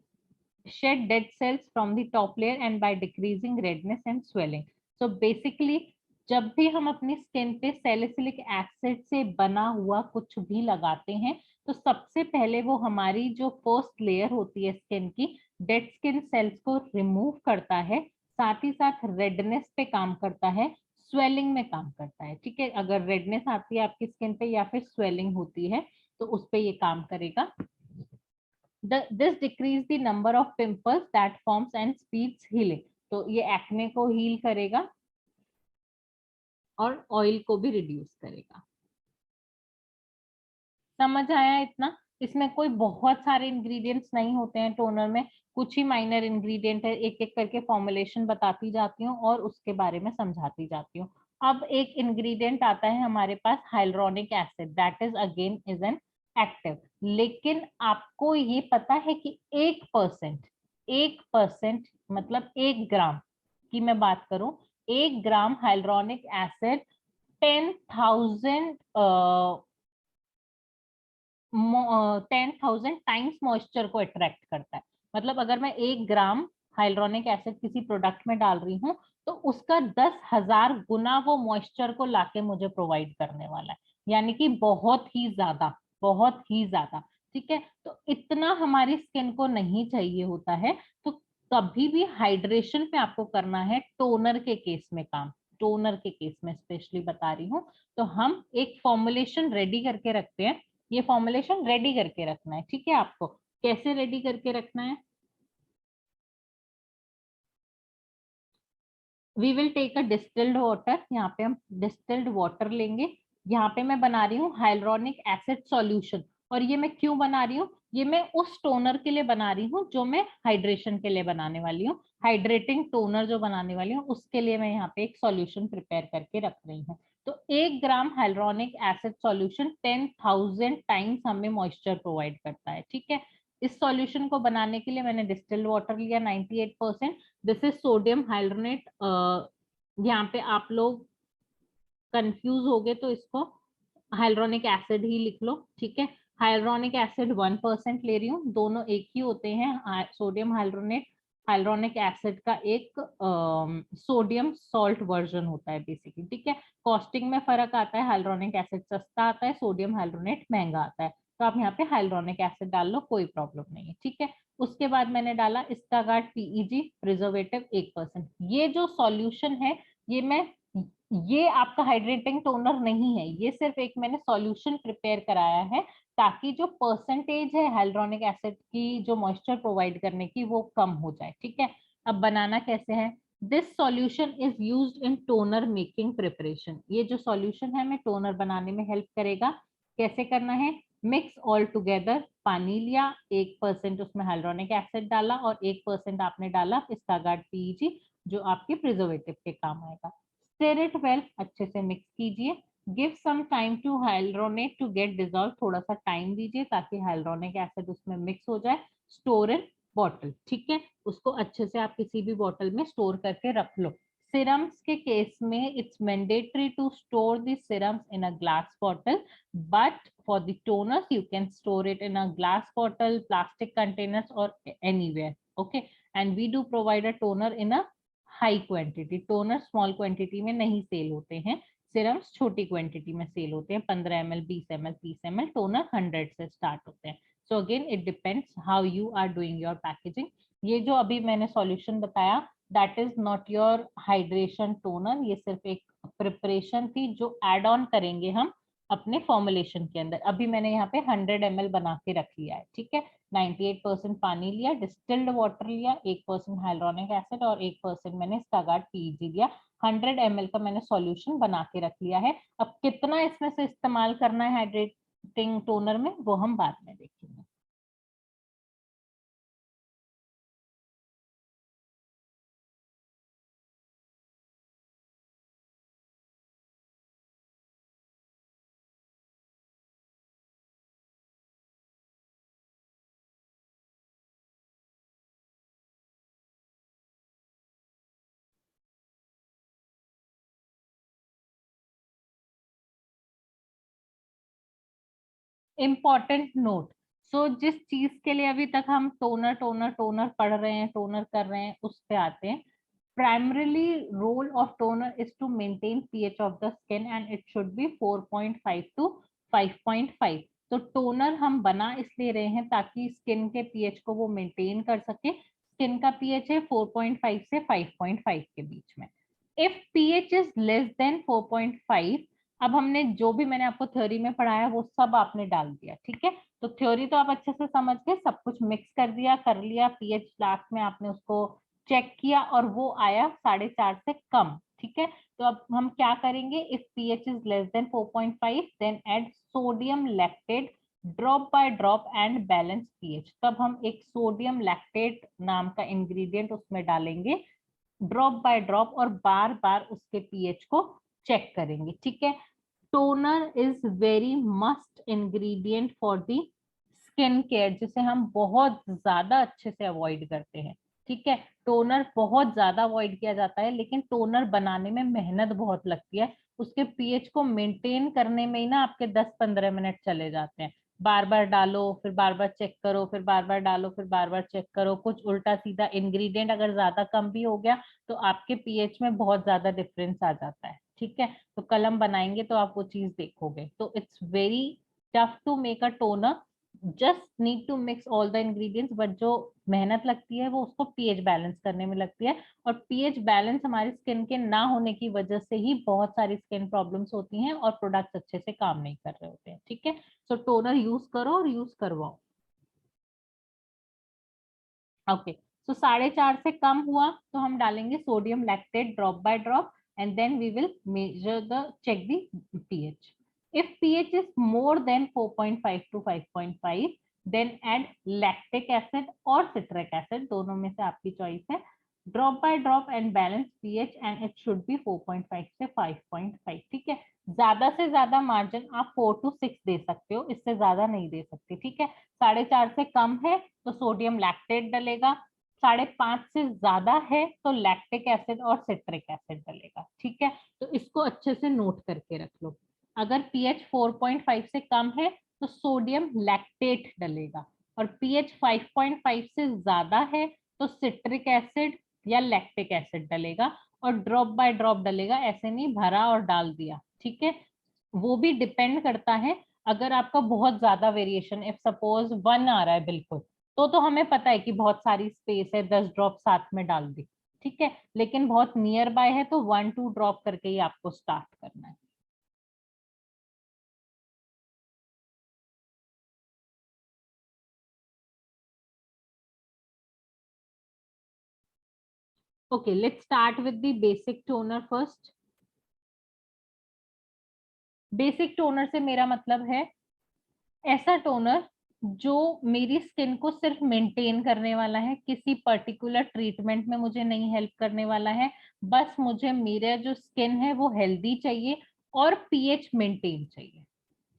shed dead cells from the top layer and by decreasing redness and swelling. So basically, जब भी हम अपनी skin पे salicylic acid से बना हुआ कुछ भी लगाते हैं, तो सबसे पहले वो हमारी जो फर्स्ट लेयर होती है स्किन की, डेड स्किन सेल्स को रिमूव करता है, साथ ही साथ रेडनेस पे काम करता है, स्वेलिंग में काम करता है, ठीक है। अगर रेडनेस आती है आपकी स्किन पे या फिर स्वेलिंग होती है, तो उस पे ये काम करेगा। This decrease the number of pimples that forms and speeds healing. तो ये एक्ने को हील करेगा और ऑयल को भी रिड्यूस करेगा। समझ आया इतना? इसमें कोई बहुत सारे इंग्रेडिएंट्स नहीं होते हैं टोनर में, कुछ ही माइनर इंग्रेडिएंट है, एक एक करके फॉर्मुलेशन बताती जाती हूँ और उसके बारे में समझाती जाती हूँ। अब एक इंग्रेडिएंट आता है हमारे पास, hyaluronic acid, that is again is an active. लेकिन आपको ये पता है कि 1% मतलब 1 ग्राम की मैं बात करूं, 1 ग्राम हाइलुरोनिक एसिड 10,000 टाइम्स मॉइस्चर को अट्रैक्ट करता है। मतलब अगर मैं 1 ग्राम हाइल्रोनिक एसिड किसी प्रोडक्ट में डाल रही हूँ तो उसका 10,000 गुना वो मॉइस्चर को लाके मुझे प्रोवाइड करने वाला है, यानी कि बहुत ही ज्यादा, बहुत ही ज्यादा। ठीक है, तो इतना हमारी स्किन को नहीं चाहिए होता है। तो कभी भी हाइड्रेशन पे आपको करना है टोनर के केस में काम, टोनर के केस में स्पेशली बता रही हूँ। तो हम एक फॉर्मुलेशन रेडी करके रखते हैं, ये फॉर्मुलेशन रेडी करके रखना है। ठीक है, आपको कैसे रेडी करके रखना है? We will take a distilled water, यहाँ पे हम डिस्टिल्ड वाटर लेंगे। यहाँ पे मैं बना रही हूँ हाइल्रोनिक एसिड सॉल्यूशन। और ये मैं क्यों बना रही हूँ? ये मैं उस टोनर के लिए बना रही हूँ जो मैं हाइड्रेशन के लिए बनाने वाली हूँ, हाइड्रेटिंग टोनर जो बनाने वाली हूँ उसके लिए मैं यहाँ पे एक सॉल्यूशन प्रिपेयर करके रख रही हूँ। तो 1 ग्राम हाइल्रोनिक एसिड सॉल्यूशन 10,000 टाइम्स हमें मॉइस्चर प्रोवाइड करता है। ठीक है, इस सॉल्यूशन को बनाने के लिए मैंने डिस्टिल्ड वाटर लिया 98%। This is sodium hyaluronate. यहाँ पे आप लोग कंफ्यूज हो गए तो इसको हाइल्ड्रोनिक एसिड ही लिख लो। ठीक है, हाइल्ड्रोनिक एसिड 1% ले रही हूँ, दोनों एक ही होते हैं। सोडियम हाइल्ड्रोनेट हाइल्ड्रोनिक एसिड का एक सोडियम सॉल्ट वर्जन होता है बेसिकली। ठीक है, कॉस्टिंग में फर्क आता है, हाइल्ड्रोनिक एसिड सस्ता आता है, सोडियम हाइल्ड्रोनेट महंगा आता है। तो आप यहाँ पे हाइल्ड्रोनिक एसिड डाल लो, कोई प्रॉब्लम नहीं है। ठीक है, उसके बाद मैंने डाला इसकागार्ड पीईजी प्रिजर्वेटिव 1%। ये जो सॉल्यूशन है ये आपका हाइड्रेटिंग टोनर नहीं है, ये सिर्फ एक मैंने सॉल्यूशन प्रिपेयर कराया है ताकि जो परसेंटेज है हाइल्ड्रोनिक एसिड की जो मॉइस्चर प्रोवाइड करने की वो कम हो जाए। ठीक है, अब बनाना कैसे है? This solution is used in toner making preparation. ये जो सॉल्यूशन है हमें टोनर बनाने में हेल्प करेगा। कैसे करना है? मिक्स ऑल टुगेदर, पानी लिया, 1% उसमें हाइल्ड्रोनिक एसिड डाला और 1% आपने डाला इसकागार्ड पीईजी जो आपके प्रिजर्वेटिव के काम आएगा। स्टिर इट वेल, अच्छे से मिक्स कीजिए। Give some time to hyaluronate to get dissolve, थोड़ा सा टाइम दीजिए ताकि हाइल्ड्रोनिक एसिड उसमें मिक्स हो जाए। Store in bottle. ठीक है, उसको अच्छे से आप किसी भी बॉटल में स्टोर करके रख लो। सिरम्स के केस में it's mandatory to store the serums in a glass bottle, but for the toners you can store it in a glass bottle, plastic containers or anywhere. Okay, and we do provide a toner in a high quantity. Toner small quantity में नहीं cell होते हैं, serums छोटी quantity में cell होते हैं, 15 ml, 20 ml, 30 ml। Toner 100 से start होते हैं। So again it depends how you are doing your packaging. ये जो अभी मैंने सॉल्यूशन बताया that is not your hydration toner, ये सिर्फ एक प्रिपरेशन थी जो एड ऑन करेंगे हम अपने फॉर्मुलेशन के अंदर। अभी मैंने यहाँ पे 100 ml बना के रख लिया है। ठीक है, 98% पानी लिया, डिस्टिल्ड वाटर लिया, 1% हाइल्ड्रोनिक एसिड और 1% मैंने इसकागार्ड पीईजी लिया। 100 ml का मैंने सॉल्यूशन बना के रख लिया है। अब कितना इसमें से इस्तेमाल करना है हाइड्रेटिंग टोनर में वो हम बाद में देखेंगे। Important note. सो जिस चीज के लिए अभी तक हम टोनर टोनर टोनर पढ़ रहे हैं, टोनर कर रहे हैं, उस पे आते हैं। Primarily role of toner is to maintain pH of the skin and it should be 4.5 to 5.5। तो टोनर हम बना इसलिए रहे हैं ताकि स्किन के पीएच को वो मेंटेन कर सके। स्किन का पीएच है 4.5 से 5.5 के बीच में। If pH is less than 4.5, अब हमने जो भी मैंने आपको थ्योरी में पढ़ाया वो सब आपने डाल दिया। ठीक है, तो थ्योरी तो आप अच्छे से समझ गए, सब कुछ मिक्स कर दिया, कर लिया, पीएच लास्ट में आपने उसको चेक किया और वो आया 4.5 से कम। ठीक है, तो अब हम क्या करेंगे? If pH is less than 4.5 then add sodium lactate drop by drop and balance pH. तब हम एक सोडियम लैक्टेट नाम का इंग्रेडिएंट उसमें डालेंगे ड्रॉप बाय ड्रॉप और बार बार उसके पीएच को चेक करेंगे। ठीक है, toner is very must ingredient for the skin care, जिसे हम बहुत ज्यादा अच्छे से अवॉइड करते हैं। ठीक है, टोनर बहुत ज्यादा अवॉइड किया जाता है लेकिन टोनर बनाने में मेहनत बहुत लगती है। उसके पीएच को मेंटेन करने में ही ना आपके 10-15 मिनट चले जाते हैं। बार बार डालो, फिर बार बार चेक करो, फिर बार बार डालो, फिर बार बार चेक करो। कुछ उल्टा सीधा इंग्रेडिएंट अगर ज्यादा कम भी हो गया तो आपके पीएच में बहुत ज्यादा डिफरेंस आ जाता है। ठीक है, तो कल हम बनाएंगे तो आप वो चीज देखोगे। तो it's very tough to make a toner, just need to mix all the ingredients, but जो मेहनत लगती है वो उसको पीएच बैलेंस करने में लगती है। और पीएच बैलेंस हमारी स्किन के ना होने की वजह से ही बहुत सारी स्किन प्रॉब्लम्स होती हैं और प्रोडक्ट्स अच्छे से काम नहीं कर रहे होते हैं। ठीक है, सो टोनर यूज करो और यूज करवाओ। ओके, सो 4.5 से कम हुआ तो हम डालेंगे sodium lactate drop by drop, and then we will measure the check the pH. If pH is more than 4.5 to 5.5, then add lactic acid or citric acid, दोनों में से आपकी चॉइस है। Drop by drop and balance pH and it should be 4.5 से 5.5। ठीक है, ज्यादा से ज्यादा मार्जिन आप 4 to 6 दे सकते हो, इससे ज्यादा नहीं दे सकते। ठीक है, 4.5 से कम है तो सोडियम लैक्टेट डलेगा, 5.5 से ज्यादा है तो लैक्टिक एसिड और सिट्रिक एसिड डलेगा। ठीक है, तो इसको अच्छे से नोट करके रख लो। अगर pH 4.5 से कम है तो सोडियम लैक्टेट डलेगा, और pH 5.5 से ज्यादा है तो सिट्रिक एसिड या लैक्टिक एसिड डलेगा, और ड्रॉप बाय ड्रॉप डलेगा, ऐसे नहीं भरा और डाल दिया। ठीक है, वो भी डिपेंड करता है। अगर आपका बहुत ज्यादा वेरिएशन, इफ सपोज 1 आ रहा है बिल्कुल, तो हमें पता है कि बहुत सारी स्पेस है, 10 ड्रॉप साथ में डाल दी। ठीक है, लेकिन बहुत नियर बाय है तो 1-2 ड्रॉप करके ही आपको स्टार्ट करना है। Okay, let's start with the basic toner first. Basic toner से मेरा मतलब है ऐसा टोनर जो मेरी स्किन को सिर्फ मेंटेन करने वाला है, किसी पर्टिकुलर ट्रीटमेंट में मुझे नहीं हेल्प करने वाला है। बस मुझे मेरा जो स्किन है वो हेल्दी चाहिए और पीएच मेंटेन चाहिए।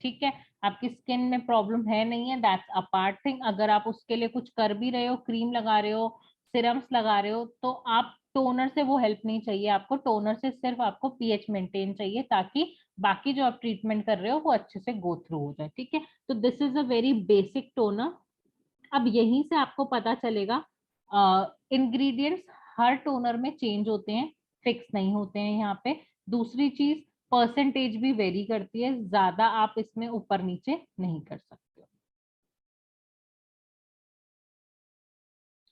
ठीक है, आपकी स्किन में प्रॉब्लम है नहीं है, दैट्स अपार्ट थिंग। अगर आप उसके लिए कुछ कर भी रहे हो, क्रीम लगा रहे हो, सिरम्स लगा रहे हो, तो आप टोनर से वो हेल्प नहीं चाहिए आपको। टोनर से सिर्फ आपको पीएच मेंटेन चाहिए, ताकि बाकी जो आप ट्रीटमेंट कर रहे हो वो अच्छे से गो थ्रू हो जाए। ठीक है, तो this is a very basic toner. अब यहीं से आपको पता चलेगा इंग्रेडिएंट्स हर टोनर में चेंज होते हैं, फिक्स नहीं होते हैं यहाँ पे। दूसरी चीज, परसेंटेज भी वेरी करती है, ज्यादा आप इसमें ऊपर नीचे नहीं कर सकते।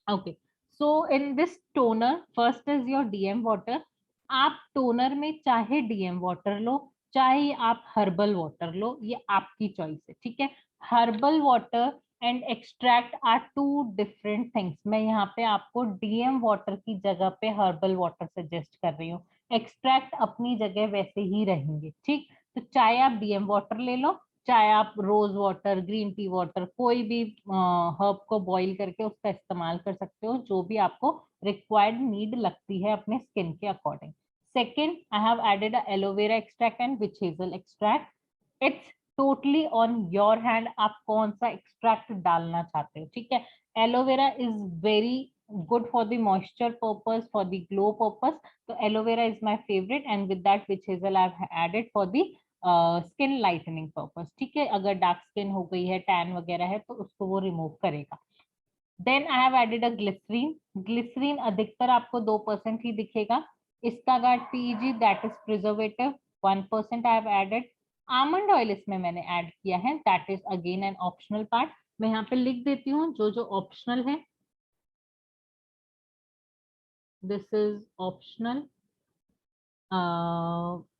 Okay, so in this toner first is your DM water. आप टोनर में चाहे डीएम वाटर लो, चाहे आप हर्बल वाटर लो, ये आपकी चॉइस है। ठीक है, herbal water and extract are two different things. मैं यहाँ पे आपको डीएम वाटर की जगह पे हर्बल वाटर सजेस्ट कर रही हूँ, एक्सट्रैक्ट अपनी जगह वैसे ही रहेंगे। ठीक, तो चाहे आप डीएम वाटर ले लो, चाहे आप rose water, green tea water, कोई भी हर्ब को बॉईल करके उसका इस्तेमाल कर सकते हो, जो भी आपको रिक्वायर्ड नीड लगती है अपने स्किन के according. Second, I have added aloe vera extract and witch hazel extract. It's totally on your hand, आप कौन सा एक्सट्रैक्ट डालना चाहते हो। ठीक है, aloe vera is very good for the moisture purpose, for the glow purpose, तो aloe vera is my favourite, and with that witch hazel I have added for the skin lightening purpose. ठीक है, अगर डार्क स्किन हो गई है, tan वगैरह है, तो उसको वो रिमूव करेगा। Then I have added a glycerin. Glycerin अधिकतर आपको 2% ही दिखेगा। इसका guard PG, that is preservative, 1% I have added. Almond oil इसमें मैंने ऐड किया है, that is again an optional part. मैं यहाँ पे लिख देती हूँ जो जो ऑप्शनल है। This is optional.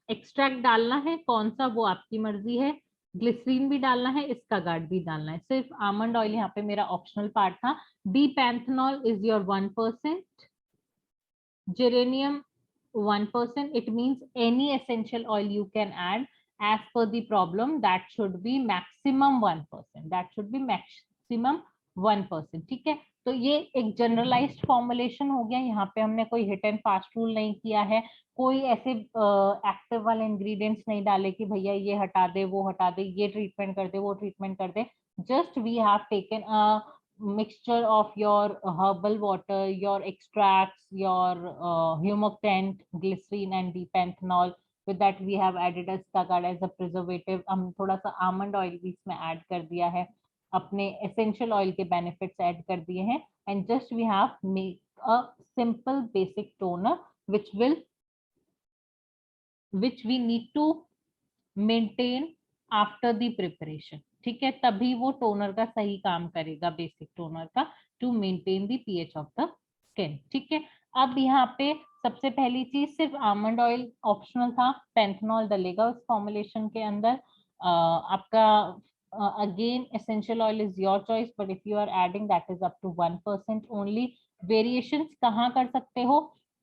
एक्सट्रैक्ट डालना है कौन सा वो आपकी मर्जी है, ग्लिसरीन भी डालना है, इसका गार्ड भी डालना है। सिर्फ आमंड ऑयल यहाँ पे मेरा ऑप्शनल पार्ट था। D panthenol is your 1%, geranium 1%. It means any essential oil you can add as per the problem, that should be maximum 1%, that should be maximum 1%. ठीक है, तो ये एक जनरलाइज्ड फॉर्मुलेशन हो गया। यहाँ पे हमने कोई हिट एंड फास्ट रूल नहीं किया है, कोई ऐसे एक्टिव वाले इंग्रेडिएंट्स नहीं डाले कि भैया ये हटा दे, वो हटा दे, ये ट्रीटमेंट कर दे, वो ट्रीटमेंट कर दे। Just we have taken mixture of your herbal water, your extracts, your humectant, glycerine and dipenthanol, With that we have added Astagard as a preservative. हम थोड़ा सा आमंड ऑयल भी इसमें ऐड कर दिया है, अपने एसेंशियल ऑयल के बेनिफिट्स ऐड कर दिए हैं, and just we have make a simple basic toner which we need to maintain after the preparation. ठीक है, तभी वो टोनर का सही काम करेगा, बेसिक टोनर का, to maintain the pH of the skin. ठीक है, अब यहाँ पे सबसे पहली चीज सिर्फ आमंड ऑयल ऑप्शनल था, पेंथेनॉल डलेगा उस फॉर्मुलेशन के अंदर. आपका again essential oil is your choice, but if you are adding that is up to 1% only. Variations कहाँ कर सकते हो?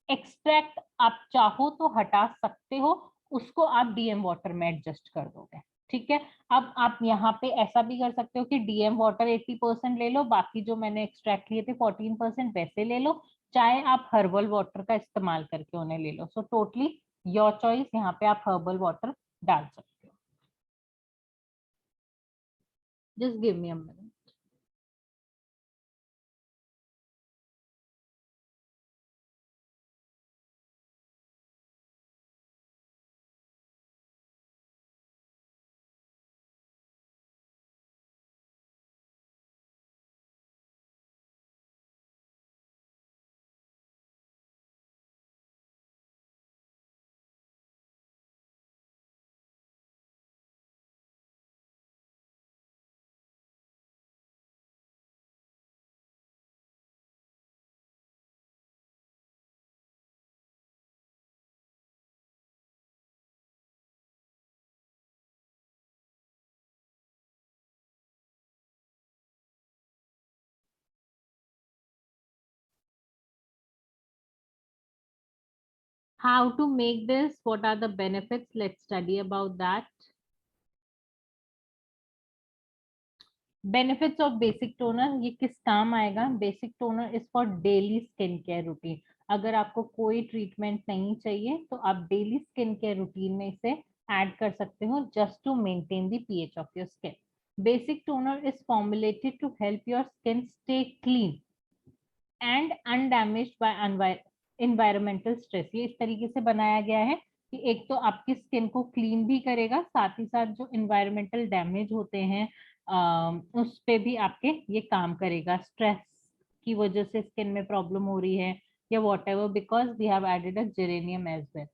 एक्सट्रैक्ट आप चाहो तो हटा सकते हो, उसको आप डीएम वाटर में एडजस्ट कर दोगे. ठीक है, अब आप यहाँ पे ऐसा भी कर सकते हो कि डीएम वाटर 80% ले लो, बाकी जो मैंने एक्सट्रैक्ट लिए थे 14% वैसे ले लो, चाहे आप हर्बल वाटर का इस्तेमाल करके उन्हें ले लो. सो टोटली योर चॉइस, यहाँ पे आप हर्बल वाटर डाल सकते हो. Just give me a minute. How to make this? What are the benefits? Let's study about that. Benefits of basic toner, ये किस काम आएगा? Basic toner is for daily skin care routine. अगर आपको कोई ट्रीटमेंट नहीं चाहिए तो आप डेली स्किन केयर रूटीन में इसे ऐड कर सकते हो, just to maintain the pH of your skin. Basic toner is formulated to help your skin stay clean and undamaged by environmental stress. ये इस तरीके से बनाया गया है कि एक तो आपकी स्किन को क्लीन भी करेगा, साथ ही साथ जो एनवायरमेंटल डैमेज होते हैं उस पे भी आपके ये काम करेगा. स्ट्रेस की वजह से स्किन में प्रॉब्लम हो रही है या whatever, because we have added a geranium as well.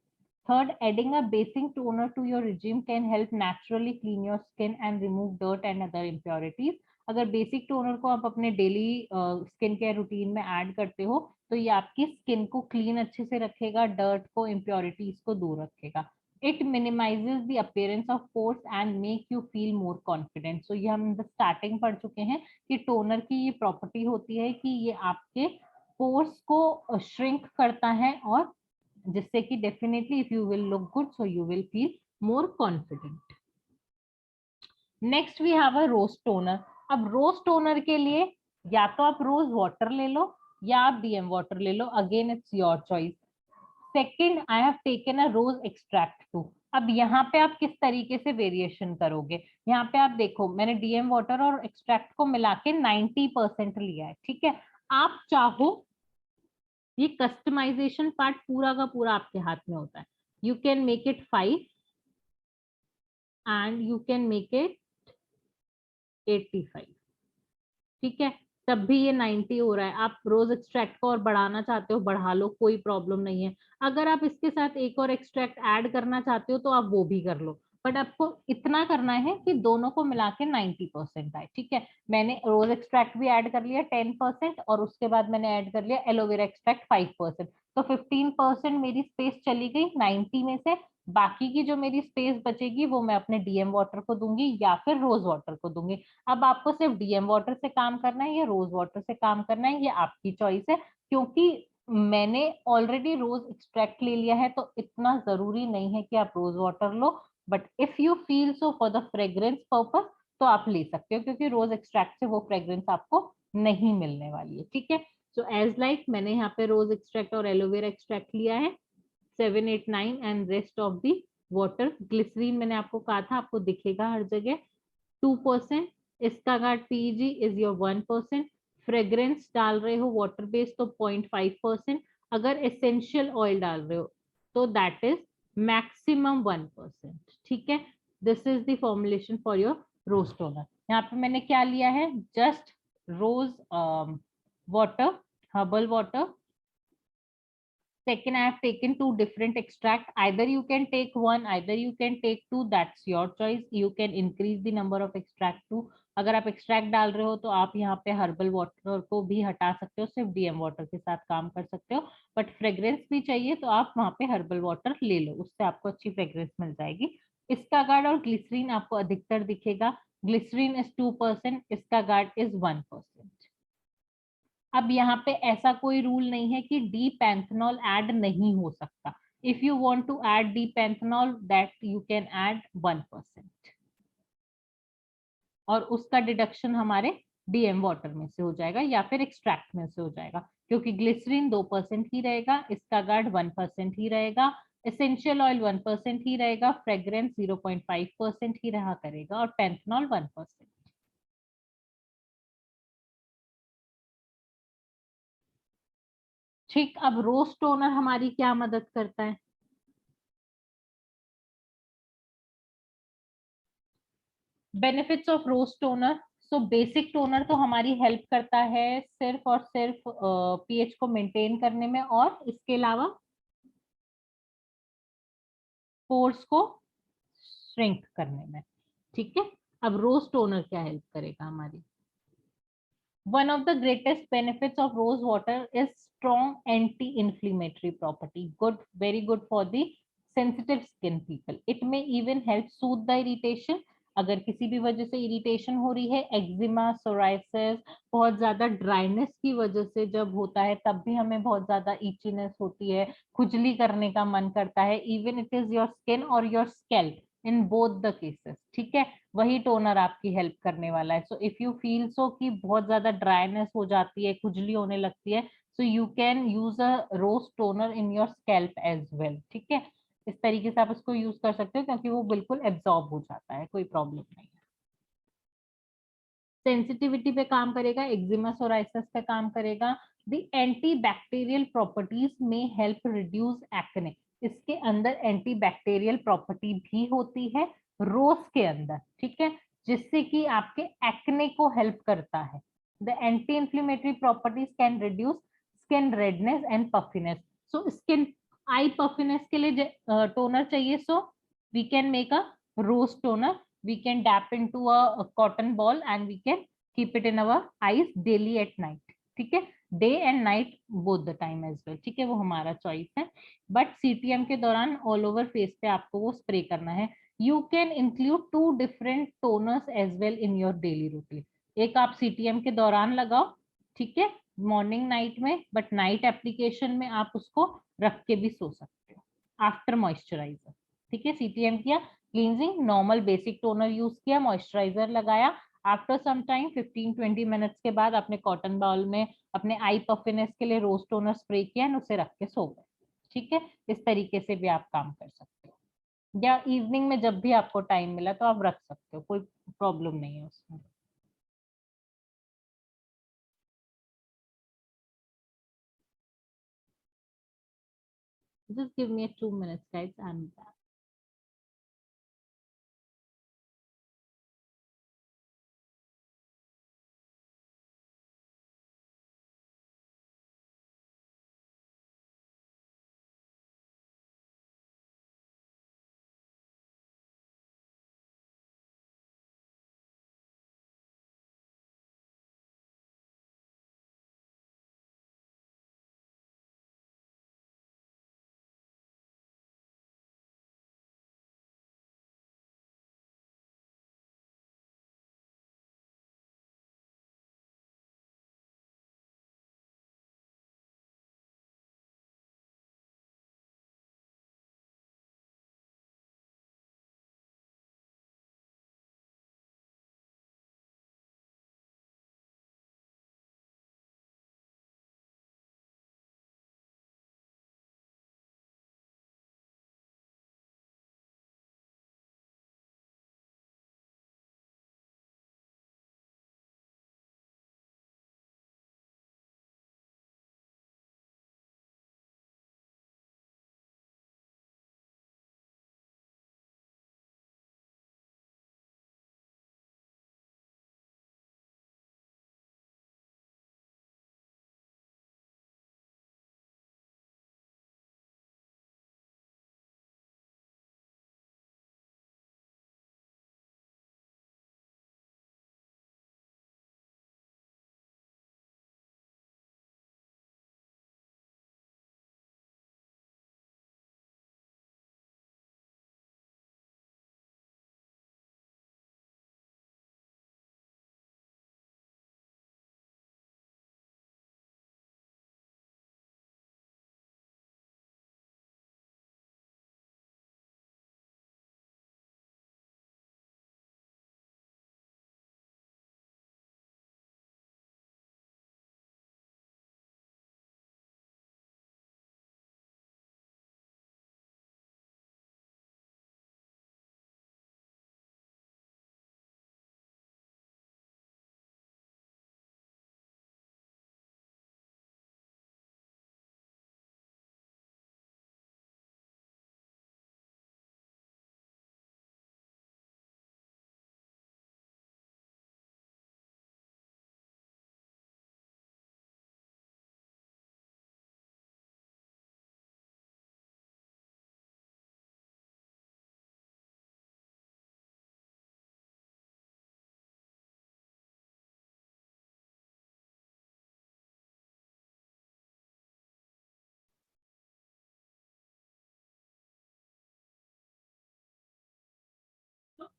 Third, adding a basic toner to your regime can help naturally clean your skin and remove dirt and other impurities. अगर basic toner को आप अपने daily skin care routine में add करते हो तो ये आपकी स्किन को क्लीन अच्छे से रखेगा, डर्ट को, इम्प्योरिटीज को दूर रखेगा. It minimizes the appearance of pores and make you feel more confident. So ये हम स्टार्टिंग पढ़ चुके हैं कि टोनर की ये प्रॉपर्टी होती है कि ये आपके पोर्स को श्रिंक करता है, और जिससे कि definitely if you will look good so you will feel more confident. Next we have a rose toner. अब रोज टोनर के लिए या तो आप रोज वाटर ले लो या आप डीएम वाटर ले लो, again it's your choice. Second, I have taken a rose extract too. अब यहाँ पे आप किस तरीके से वेरिएशन करोगे? यहाँ पे आप देखो, मैंने डीएम वाटर और एक्सट्रैक्ट को मिला के 90% लिया है. ठीक है, आप चाहो, ये कस्टमाइजेशन पार्ट पूरा का पूरा आपके हाथ में होता है. You can make it 5 and you can make it 85. ठीक है, तब भी ये 90 हो रहा है. आप रोज एक्सट्रैक्ट को और बढ़ाना चाहते हो, बढ़ा लो, कोई प्रॉब्लम नहीं है. अगर आप इसके साथ एक और एक्सट्रैक्ट ऐड करना चाहते हो तो आप वो भी कर लो, बट आपको इतना करना है कि दोनों को मिला के 90% आए. ठीक है, मैंने रोज एक्सट्रैक्ट भी ऐड कर लिया 10% और उसके बाद मैंने ऐड कर लिया एलोवेरा एक्सट्रैक्ट 5%. तो 15% मेरी स्पेस चली गई 90 में से. बाकी की जो मेरी स्पेस बचेगी वो मैं अपने डीएम वाटर को दूंगी या फिर रोज वाटर को दूंगी. अब आपको सिर्फ डीएम वाटर से काम करना है या रोज वाटर से काम करना है, ये आपकी चॉइस है. क्योंकि मैंने ऑलरेडी रोज एक्सट्रैक्ट ले लिया है तो इतना जरूरी नहीं है कि आप रोज वाटर लो, but if you feel so for the fragrance purpose तो आप ले सकते हो, क्योंकि रोज एक्सट्रैक्ट से वो फ्रेग्रेंस आपको नहीं मिलने वाली है. ठीक है, सो एज लाइक मैंने यहाँ पे रोज एक्सट्रैक्ट और एलोवेरा एक्सट्रैक्ट लिया है 7, 8, 9 and rest of the water. Glycerin मैंने आपको कहा था आपको दिखेगा हर जगह 2%. इसका guard PG is your 1%. Fragrance डाल रहे हो वाटर बेस्ड तो 0.5%. अगर एसेंशियल ऑयल डाल रहे हो तो दैट इज मैक्सिमम 1%। ठीक है, this is the formulation for your rose toner. यहाँ पे मैंने क्या लिया है, just rose water, herbal water. Second, I have taken two different extract. Either you can take one, either you can take two. That's your choice. You can increase the number of extract to. अगर आप extract डाल रहे हो तो आप यहाँ पे herbal water को भी हटा सकते हो, सिर्फ डीएम वाटर के साथ काम कर सकते हो. बट फ्रेग्रेंस भी चाहिए तो आप वहाँ पे हर्बल वाटर ले लो, उससे आपको अच्छी फ्रेग्रेंस मिल जाएगी. इसका गार्ड और ग्लिसरीन आपको अधिकतर दिखेगा. ग्लिसरीन इज 2%, इसका गार्ड इज 1%. अब यहाँ पे ऐसा कोई रूल नहीं है कि डी पैंथेनॉल ऐड नहीं हो सकता. If you want to add D panthenol, that you can add 1%, और उसका डिडक्शन हमारे डीएम वाटर में से हो जाएगा या फिर एक्सट्रैक्ट में से हो जाएगा, क्योंकि ग्लिसरीन 2% ही रहेगा, इसका गार्ड 1% ही रहेगा, एसेंशियल ऑयल 1% ही रहेगा, फ्रेग्रेंस 0.5% ही रहा करेगा, और पैंथेनॉल 1%. ठीक, अब रोज टोनर हमारी क्या मदद करता है? Benefits of rose toner. So basic toner तो हमारी हेल्प करता है सिर्फ और सिर्फ पीएच को मेंटेन करने में, और इसके अलावा पोर्स को श्रिंक करने में. ठीक है, अब रोज टोनर क्या हेल्प करेगा हमारी? One of the greatest benefits of rose water is strong anti-inflammatory property. Good, very good for the sensitive skin people. It may even help soothe the irritation. अगर किसी भी वजह से इरिटेशन हो रही है, एक्जिमा, सोराइसिस, बहुत ज्यादा ड्राइनेस की वजह से जब होता है तब भी हमें बहुत ज्यादा इचीनेस होती है, खुजली करने का मन करता है. Even it is your skin और your scalp, in both the cases. ठीक है, वही टोनर आपकी हेल्प करने वाला है. So if you feel so कि बहुत ज्यादा ड्राइनेस हो जाती है, खुजली होने लगती है, so you can use a rose toner in your scalp as well. ठीक है, इस तरीके से आप इसको यूज कर सकते हो, क्योंकि वो बिल्कुल एब्जॉर्ब हो जाता है, कोई प्रॉब्लम नहीं है. सेंसिटिविटी पे काम करेगा, एक्जिमा, सोराइसिस पे काम करेगा. द एंटी बैक्टीरियल प्रॉपर्टीज में हेल्प रिड्यूस एक्ने. इसके अंदर एंटी बैक्टीरियल प्रॉपर्टी भी होती है रोज के अंदर. ठीक है, जिससे कि आपके एक्ने को हेल्प करता है. The anti inflammatory properties can reduce skin redness and puffiness. So skin eye puffiness के लिए टोनर चाहिए, so we can make a rose toner. We can dap into a cotton ball and we can keep it in our eyes daily at night. ठीक है, day and night both the time as well. ठीक है, वो हमारा choice है, but CTM के दौरान all over face पे आपको वो स्प्रे करना है. You can include 2 different toners as well in your daily routine. एक आप सीटीएम के दौरान लगाओ, ठीक है, मॉर्निंग नाइट में, बट नाइट एप्लीकेशन में आप उसको रख के भी सो सकते हो आफ्टर मॉइस्चराइजर. ठीक है, सीटीएम किया, cleansing, normal basic toner use किया, मॉइस्चराइजर लगाया, आफ्टर सम टाइम 15-20 मिनट्स के बाद अपने कॉटन बाउल में अपने आई पफिनेस के लिए रोज टोनर स्प्रे किया और उसे रख के सो गए. ठीक है, इस तरीके से भी आप काम कर सकते हो, या इवनिंग में जब भी आपको टाइम मिला तो आप रख सकते हो, कोई प्रॉब्लम नहीं है उसमें. Just give me 2 minutes, guys. I'm back.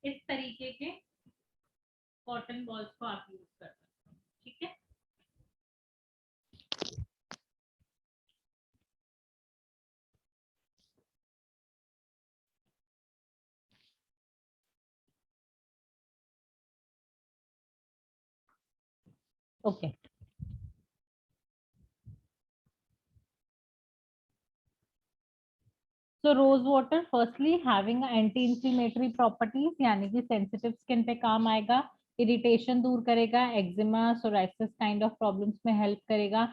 इस तरीके के कॉटन बॉल्स को आप यूज कर सकते हैं, ठीक है। Okay So rose water firstly having anti-inflammatory properties यानी कि sensitive skin पे काम आएगा, irritation दूर करेगा, eczema, psoriasis kind of problems में help करेगा,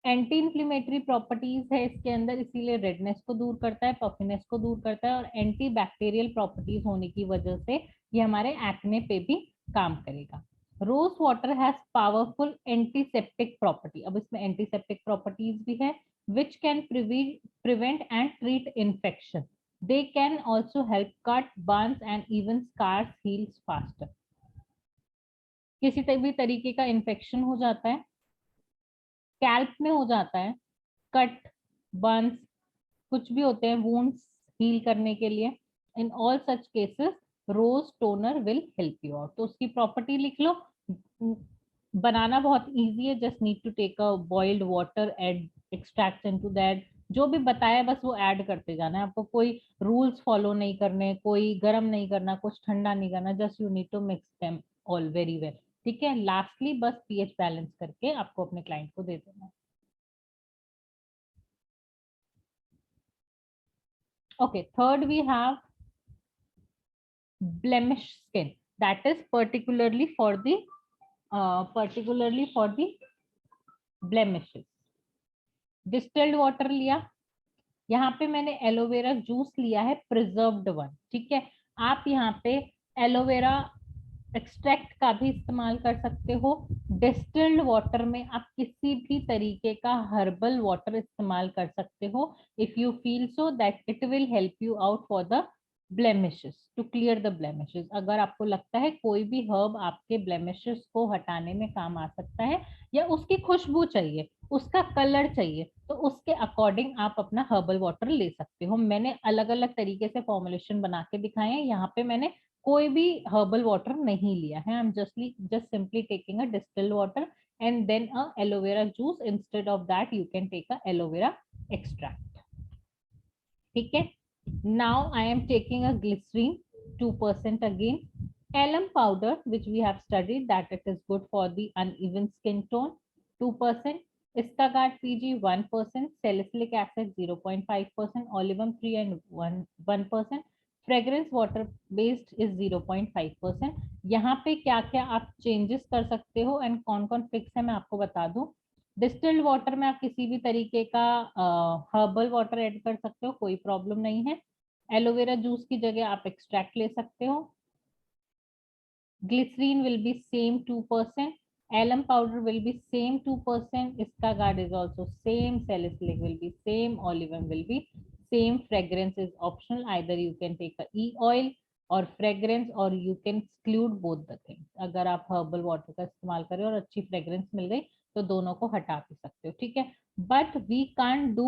एंटी इन्फ्लेमेटरी प्रॉपर्टीज है इसके अंदर, इसीलिए रेडनेस को दूर करता है, पफिनेस को दूर करता है, और एंटी बैक्टीरियल प्रॉपर्टीज होने की वजह से ये हमारे एक्ने पे भी काम करेगा। Rose water has powerful antiseptic property, अब इसमें एंटीसेप्टिक प्रॉपर्टीज भी है, which can prevent and treat infection. They can also help cut, burns and even scars heals faster. किसी भी तरीके का इन्फेक्शन हो जाता है, स्कैल्प में हो जाता है, कट, बर्न्स कुछ भी होते हैं, वुंड्स हील करने के लिए, in all such cases rose toner will help you out. तो उसकी प्रॉपर्टी लिख लो, बनाना बहुत इजी है, just need to take a boiled water, add extract into that, जो भी बताया बस वो ऐड करते जाना है, आपको कोई रूल्स फॉलो नहीं करने, कोई गर्म नहीं करना, कुछ ठंडा नहीं करना, just you need to mix them all very well, ठीक है। लास्टली बस पीएच बैलेंस करके आपको अपने क्लाइंट को दे देना है। Okay, third we have blemish skin, that is particularly for the blemishes. Distilled water लिया, यहाँ पे मैंने एलोवेरा जूस लिया है प्रिजर्व्ड वन, ठीक है। आप यहाँ पे एलोवेरा एक्सट्रैक्ट का भी इस्तेमाल कर सकते हो, डिस्टिल्ड वाटर में आप किसी भी तरीके का हर्बल वाटर इस्तेमाल कर सकते हो, if you feel so that it will help you out for the blemishes, to clear the blemishes. अगर आपको लगता है कोई भी हर्ब आपके ब्लेमिशेस को हटाने में काम आ सकता है, या उसकी खुशबू चाहिए, उसका कलर चाहिए, तो उसके अकॉर्डिंग आप अपना हर्बल वाटर ले सकते हो। मैंने अलग अलग तरीके से फॉर्मुलेशन बना के दिखाए हैं, यहाँ पे मैंने कोई भी हर्बल वाटर नहीं लिया है, I am just simply taking a distilled water and then a aloe vera juice, instead of that you can take a aloe vera extract, ठीक है। Now I am taking a glycerine 2% again, alum powder which we have studied that it is good for the uneven skin tone 2%, Istagard PG 1%, salicylic acid 0.5%, Olivum 3 and 1%, fragrance water based is 0.5%। यहाँ पे क्या क्या आप changes कर सकते हो and कौन कौन फिक्स है मैं आपको बता दूं। डिस्टिल्ड वाटर में आप किसी भी तरीके का हर्बल वाटर ऐड कर सकते हो, कोई प्रॉब्लम नहीं है। एलोवेरा जूस की जगह आप एक्सट्रैक्ट ले सकते हो। Glycerine will be same 2%, alum powder will be same 2%, Istagard is also same, salicylic will be same, Olivum will be same, fragrance is optional, either you can take a e-oil और fragrance, और you can exclude both the things. अगर आप herbal water का इस्तेमाल करें और अच्छी fragrance मिल गई तो दोनों को हटा भी सकते हो, ठीक है। But we can't do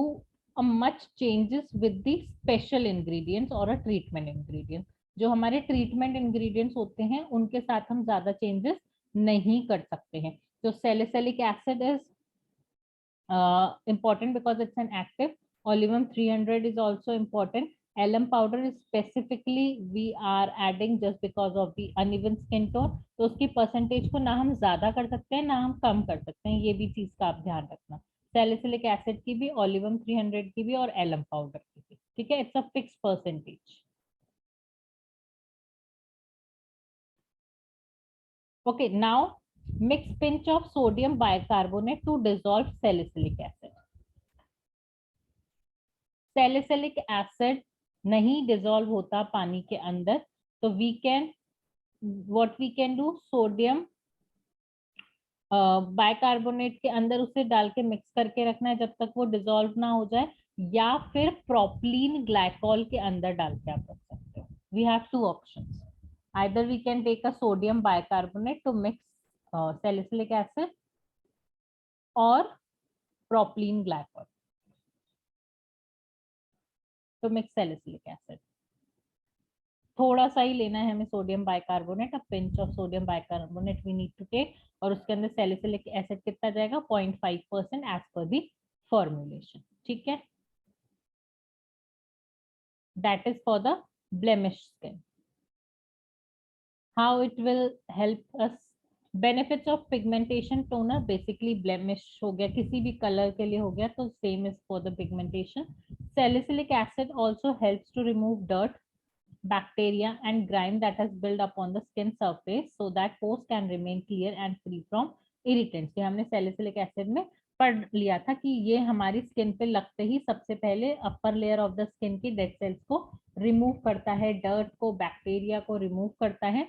a much changes with the special ingredients और अ ट्रीटमेंट इंग्रेडिएंट्स। जो हमारे ट्रीटमेंट इंग्रेडिएंट्स होते हैं उनके साथ हम ज्यादा चेंजेस नहीं कर सकते हैं। तो salicylic acid is important because it's an active, Olivum 300 is also important, alum powder is specifically we are adding just because of the uneven skin tone, तो उसकी परसेंटेज को ना हम ज्यादा कर सकते हैं ना हम कम कर सकते हैं, ये भी चीज का आप ध्यान रखना। सैलिसिलिक एसिड की भी, Olivum 300 की भी और alum powder की भी, ठीक है। It's a fix percentage. Okay, now mix pinch of sodium bicarbonate to dissolve salicylic acid. Salicylic acid नहीं dissolve होता पानी के अंदर, तो what we can do, sodium bicarbonate के अंदर उसे डाल के मिक्स करके रखना है जब तक वो डिसॉल्व ना हो जाए, या फिर प्रोपलीन ग्लाइकोल के अंदर डाल के आप रख सकते हो। We have two options, either we can take a sodium bicarbonate to mix salicylic acid or propylene glycol to mix salicylic acid. थोड़ा सा ही लेना है हमें sodium bicarbonate, a pinch of sodium bicarbonate we need to take, और उसके अंदर salicylic acid कितना जाएगा 0.5% एज पर दी फॉर्मुलेशन, ठीक है। That is for the blemish skin. how it will help us, benefits of pigmentation toner, basically blemish हो गया, किसी भी color के लिए हो गया, तो same is for the pigmentation. Salicylic acid also helps to remove dirt, bacteria and grime that has built up on the skin surface so that pores can remain clear and free from irritants. ये हमने salicylic acid में पढ़ लिया था कि ये हमारी skin पे लगते ही सबसे पहले upper layer of the skin की डेड सेल्स को रिमूव करता है, डर्ट को, बैक्टीरिया को रिमूव करता है,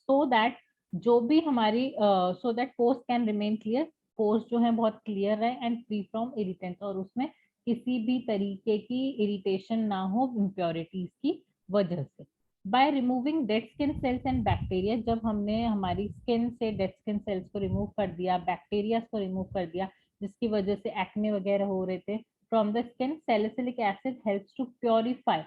सो दैट जो भी हमारी so that pores can remain clear, pores जो है बहुत क्लियर है एंड फ्री फ्रॉम इरिटेंट्स, और उसमें किसी भी तरीके की इरिटेशन ना हो इम्प्योरिटीज की वजह से। By removing dead skin sales and bacteria, जब हमने हमारी स्किन से डेड स्किन सेल्स को रिमूव कर दिया, बैक्टीरिया को रिमूव कर दिया जिसकी वजह से एक्ने वगैरह हो रहे थे from the skin, salicylic acid helps to purify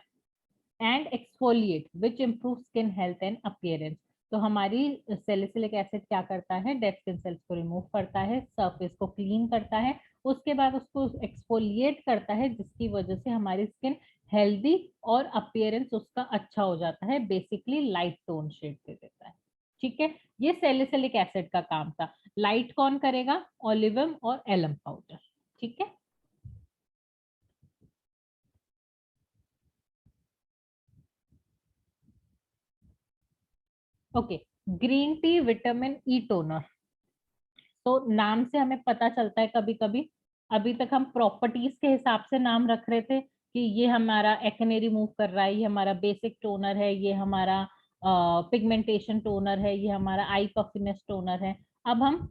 and exfoliate which improve skin health and appearance. तो हमारी सैलिसिलिक एसिड क्या करता है, डेड स्किन सेल्स को रिमूव करता है, सरफेस को क्लीन करता है, उसके बाद उसको एक्सफोलिएट करता है जिसकी वजह से हमारी स्किन हेल्दी और अपीयरेंस उसका अच्छा हो जाता है, बेसिकली लाइट टोन शेड दे देता है, ठीक है। ये सैलिसिलिक एसिड का काम था। लाइट कौन करेगा, ओलिवम और एलम पाउडर, ठीक है। Okay, green tea vitamin E toner, तो नाम से हमें पता चलता है कभी कभी, अभी तक हम प्रॉपर्टीज के हिसाब से नाम रख रहे थे कि ये हमारा एक्ने रिमूव कर रहा है, ये हमारा बेसिक टोनर है, ये हमारा पिगमेंटेशन टोनर है, ये हमारा आई पफिनेस टोनर है। अब हम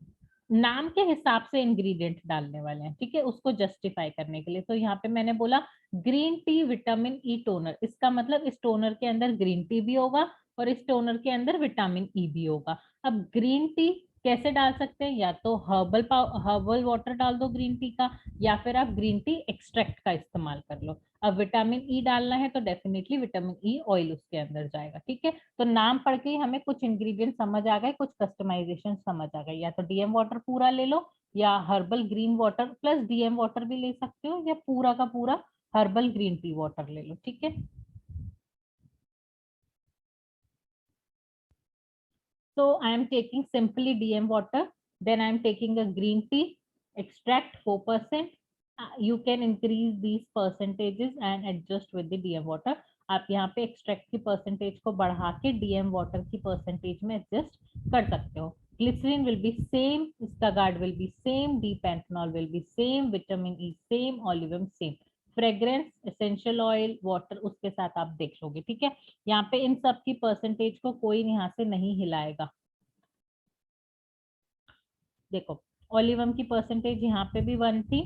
नाम के हिसाब से इंग्रेडिएंट डालने वाले हैं, ठीक है, उसको जस्टिफाई करने के लिए। तो यहाँ पे मैंने बोला green tea vitamin E toner, इसका मतलब इस टोनर के अंदर ग्रीन टी भी होगा और इस टोनर के अंदर विटामिन ई भी होगा। अब ग्रीन टी कैसे डाल सकते हैं, या तो हर्बल वाटर डाल दो ग्रीन टी का, या फिर आप ग्रीन टी एक्सट्रैक्ट का इस्तेमाल कर लो। अब विटामिन ई डालना है तो डेफिनेटली विटामिन ई ऑयल उसके अंदर जाएगा, ठीक है। तो नाम पढ़ के ही हमें कुछ इंग्रेडिएंट समझ आ गए, कुछ कस्टमाइजेशन समझ आ गए, या तो डीएम वाटर पूरा ले लो, या herbal green water plus DM water भी ले सकते हो, या पूरा का पूरा हर्बल ग्रीन टी वाटर ले लो, ठीक है। So I am taking simply DM water, then I am taking a green tea extract 4%. You can increase these percentages and adjust with the DM water. आप यहाँ पे एक्सट्रैक्ट की percentage को बढ़ा के डीएम वाटर की परसेंटेज में adjust कर सकते हो। Glycerine will be same, Staguard will be same, D panthenol will be same, vitamin E same, olivem same, fragrance, essential oil, water उसके साथ आप देख लोगे, ठीक है। यहाँ पे इन सब की परसेंटेज को कोई यहाँ से नहीं हिलाएगा। देखो ओलिवम की परसेंटेज यहाँ पे भी 1 थी,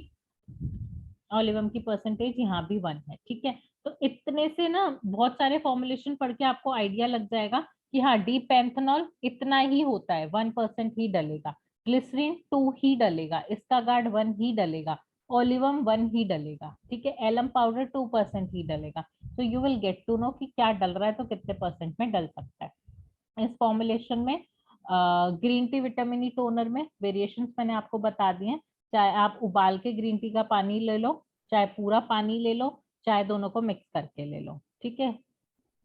ओलिवम की परसेंटेज यहाँ भी 1 है, ठीक है। तो इतने से ना बहुत सारे फॉर्मुलेशन पढ़ के आपको आइडिया लग जाएगा कि हाँ डी पैंथेनॉल इतना ही होता है, 1% ही डलेगा, ग्लिसरीन 2 ही डलेगा, स्टागार्ड 1 ही डलेगा, ओलिवम 1 ही डलेगा, ठीक है, एलम पाउडर 2% ही डलेगा। तो you will get to know कि क्या डल रहा है तो कितने परसेंट में डल सकता है। इस फॉर्मुलेशन में green tea vitamin E toner में वेरिएशंस मैंने आपको बता दिए हैं, चाहे आप उबाल के ग्रीन टी का पानी ले लो, चाहे पूरा पानी ले लो, चाहे दोनों को मिक्स करके ले लो, ठीक है।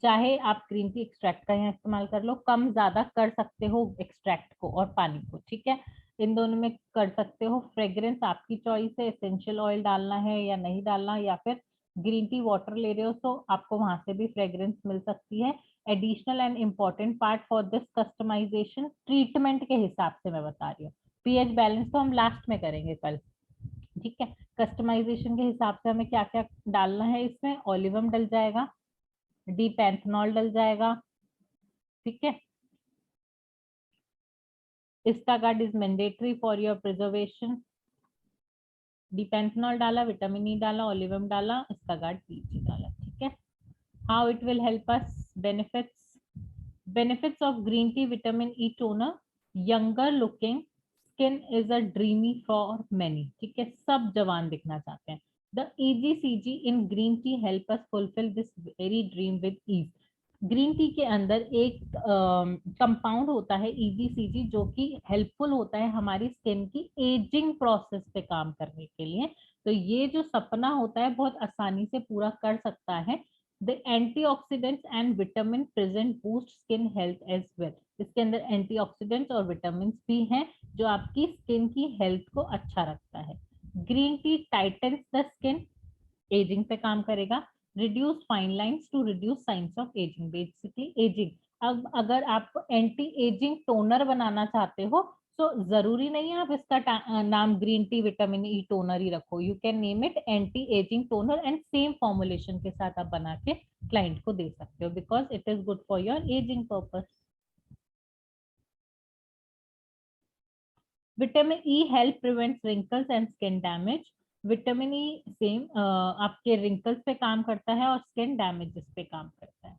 चाहे आप ग्रीन टी एक्सट्रैक्ट का यहाँ इस्तेमाल कर लो, कम ज्यादा कर सकते हो एक्सट्रैक्ट को और पानी को, ठीक है, इन दोनों में कर सकते हो। फ्रेग्रेंस आपकी चॉइस है, एसेंशियल ऑयल डालना है या नहीं डालना, या फिर ग्रीन टी वाटर ले रहे हो तो आपको वहां से भी फ्रेग्रेंस मिल सकती है। Additional and important part for this customization, treatment के हिसाब से मैं बता रही हूँ, पीएच बैलेंस तो हम लास्ट में करेंगे कल, ठीक है। कस्टमाइजेशन के हिसाब से हमें क्या क्या डालना है, इसमें ओलिवम डल जाएगा, डी पैंथेनॉल डल जाएगा, ठीक है, Staguard is mandatory for your preservation, D panthenol डाला, विटामिन ई डाला, ओलिवम डाला, स्टागार्ड पीएच डाला, ठीक है। How it will help us, benefits of green tea vitamin E toner, younger looking skin is a dreamy for many, ठीक है, सब जवान दिखना चाहते हैं। The EGCG in green tea help us fulfill this very dream with ease. Green tea के अंदर एक कंपाउंड होता है EGCG जो कि हेल्पफुल होता है हमारी स्किन की एजिंग प्रोसेस पे काम करने के लिए। तो ये जो सपना होता है बहुत आसानी से पूरा कर सकता है। The antioxidants and vitamin present boost skin health as well. इसके अंदर एंटीऑक्सीडेंट्स और विटामिन भी हैं जो आपकी स्किन की हेल्थ को अच्छा रखता है। Green tea tightens the skin, ageing पे काम करेगा। Reduce fine lines to reduce signs of ageing, basically ageing. अब अगर आप एंटी एजिंग टोनर बनाना चाहते हो तो जरूरी नहीं है आप इसका नाम green tea vitamin E toner ही रखो, you can name it anti ageing toner and same formulation के साथ आप बना के क्लाइंट को दे सकते हो because it is good for your ageing purpose. Vitamin E help prevents wrinkles and skin damage. Vitamin E same आपके रिंकल्स पे काम करता है और स्किन डैमेजेस पे काम करता है।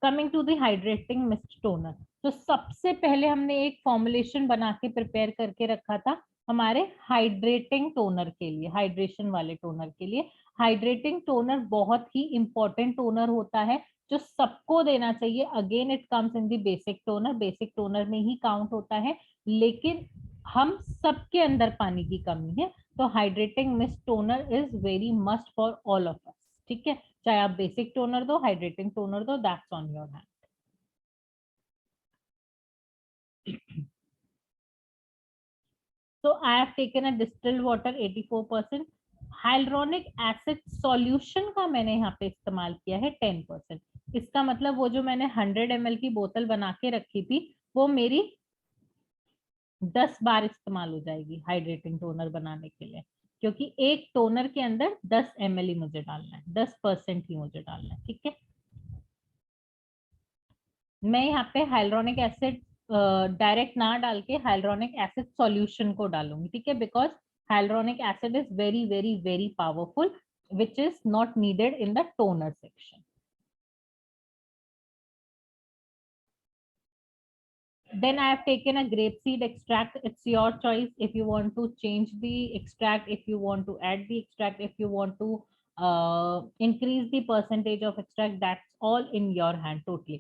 Coming to the hydrating mist toner, तो सबसे पहले हमने एक फॉर्मुलेशन बना के प्रिपेयर करके रखा था हमारे हाइड्रेटिंग टोनर के लिए, हाइड्रेशन वाले टोनर के लिए। हाइड्रेटिंग टोनर बहुत ही इंपॉर्टेंट टोनर होता है जो सबको देना चाहिए। Again it comes in the basic toner, basic toner में ही काउंट होता है, लेकिन हम सबके अंदर पानी की कमी है तो hydrating mist toner is very must for all of us. ठीक है, चाहे आप बेसिक टोनर दो, हाइड्रेटिंग टोनर दो, that's on your hand. So I have taken a distilled water 84%, hyaluronic acid solution का मैंने यहाँ पे इस्तेमाल किया है 10%। इसका मतलब वो जो मैंने 100 ml की बोतल बना के रखी थी वो मेरी 10 बार इस्तेमाल हो जाएगी हाइड्रेटिंग टोनर बनाने के लिए, क्योंकि एक टोनर के अंदर 10 ml ही मुझे डालना है, 10% ही मुझे डालना है। ठीक है, मैं यहाँ पे हाइलुरोनिक एसिड डायरेक्ट ना डाल के हाइलुरोनिक एसिड सॉल्यूशन को डालूंगी। ठीक है, because hyaluronic acid is very very very powerful which is not needed in the toner section. Then I have taken a grapeseed extract. It's your choice if you want to change the extract, if you want to add the extract, if you want to increase the percentage of extract, that's all in your hand totally.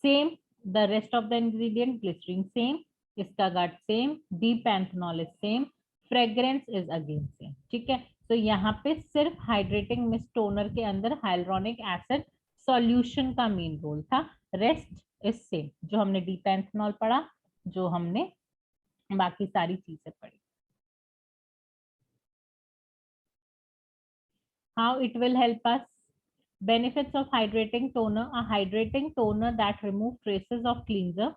Same, the rest of the ingredient, glycerin same, Istagat same, D-panthenol is same, fragrance is again same. ठीक है, तो यहाँ पे सिर्फ hydrating mist toner के अंदर hyaluronic acid solution का main role था, रेस्ट इज सेम। जो हमने डीपेंथेनॉल पढ़ा, जो हमने बाकी सारी चीजें पढ़ी। How it will help us? Benefits of hydrating toner: a hydrating toner that remove traces of cleanser,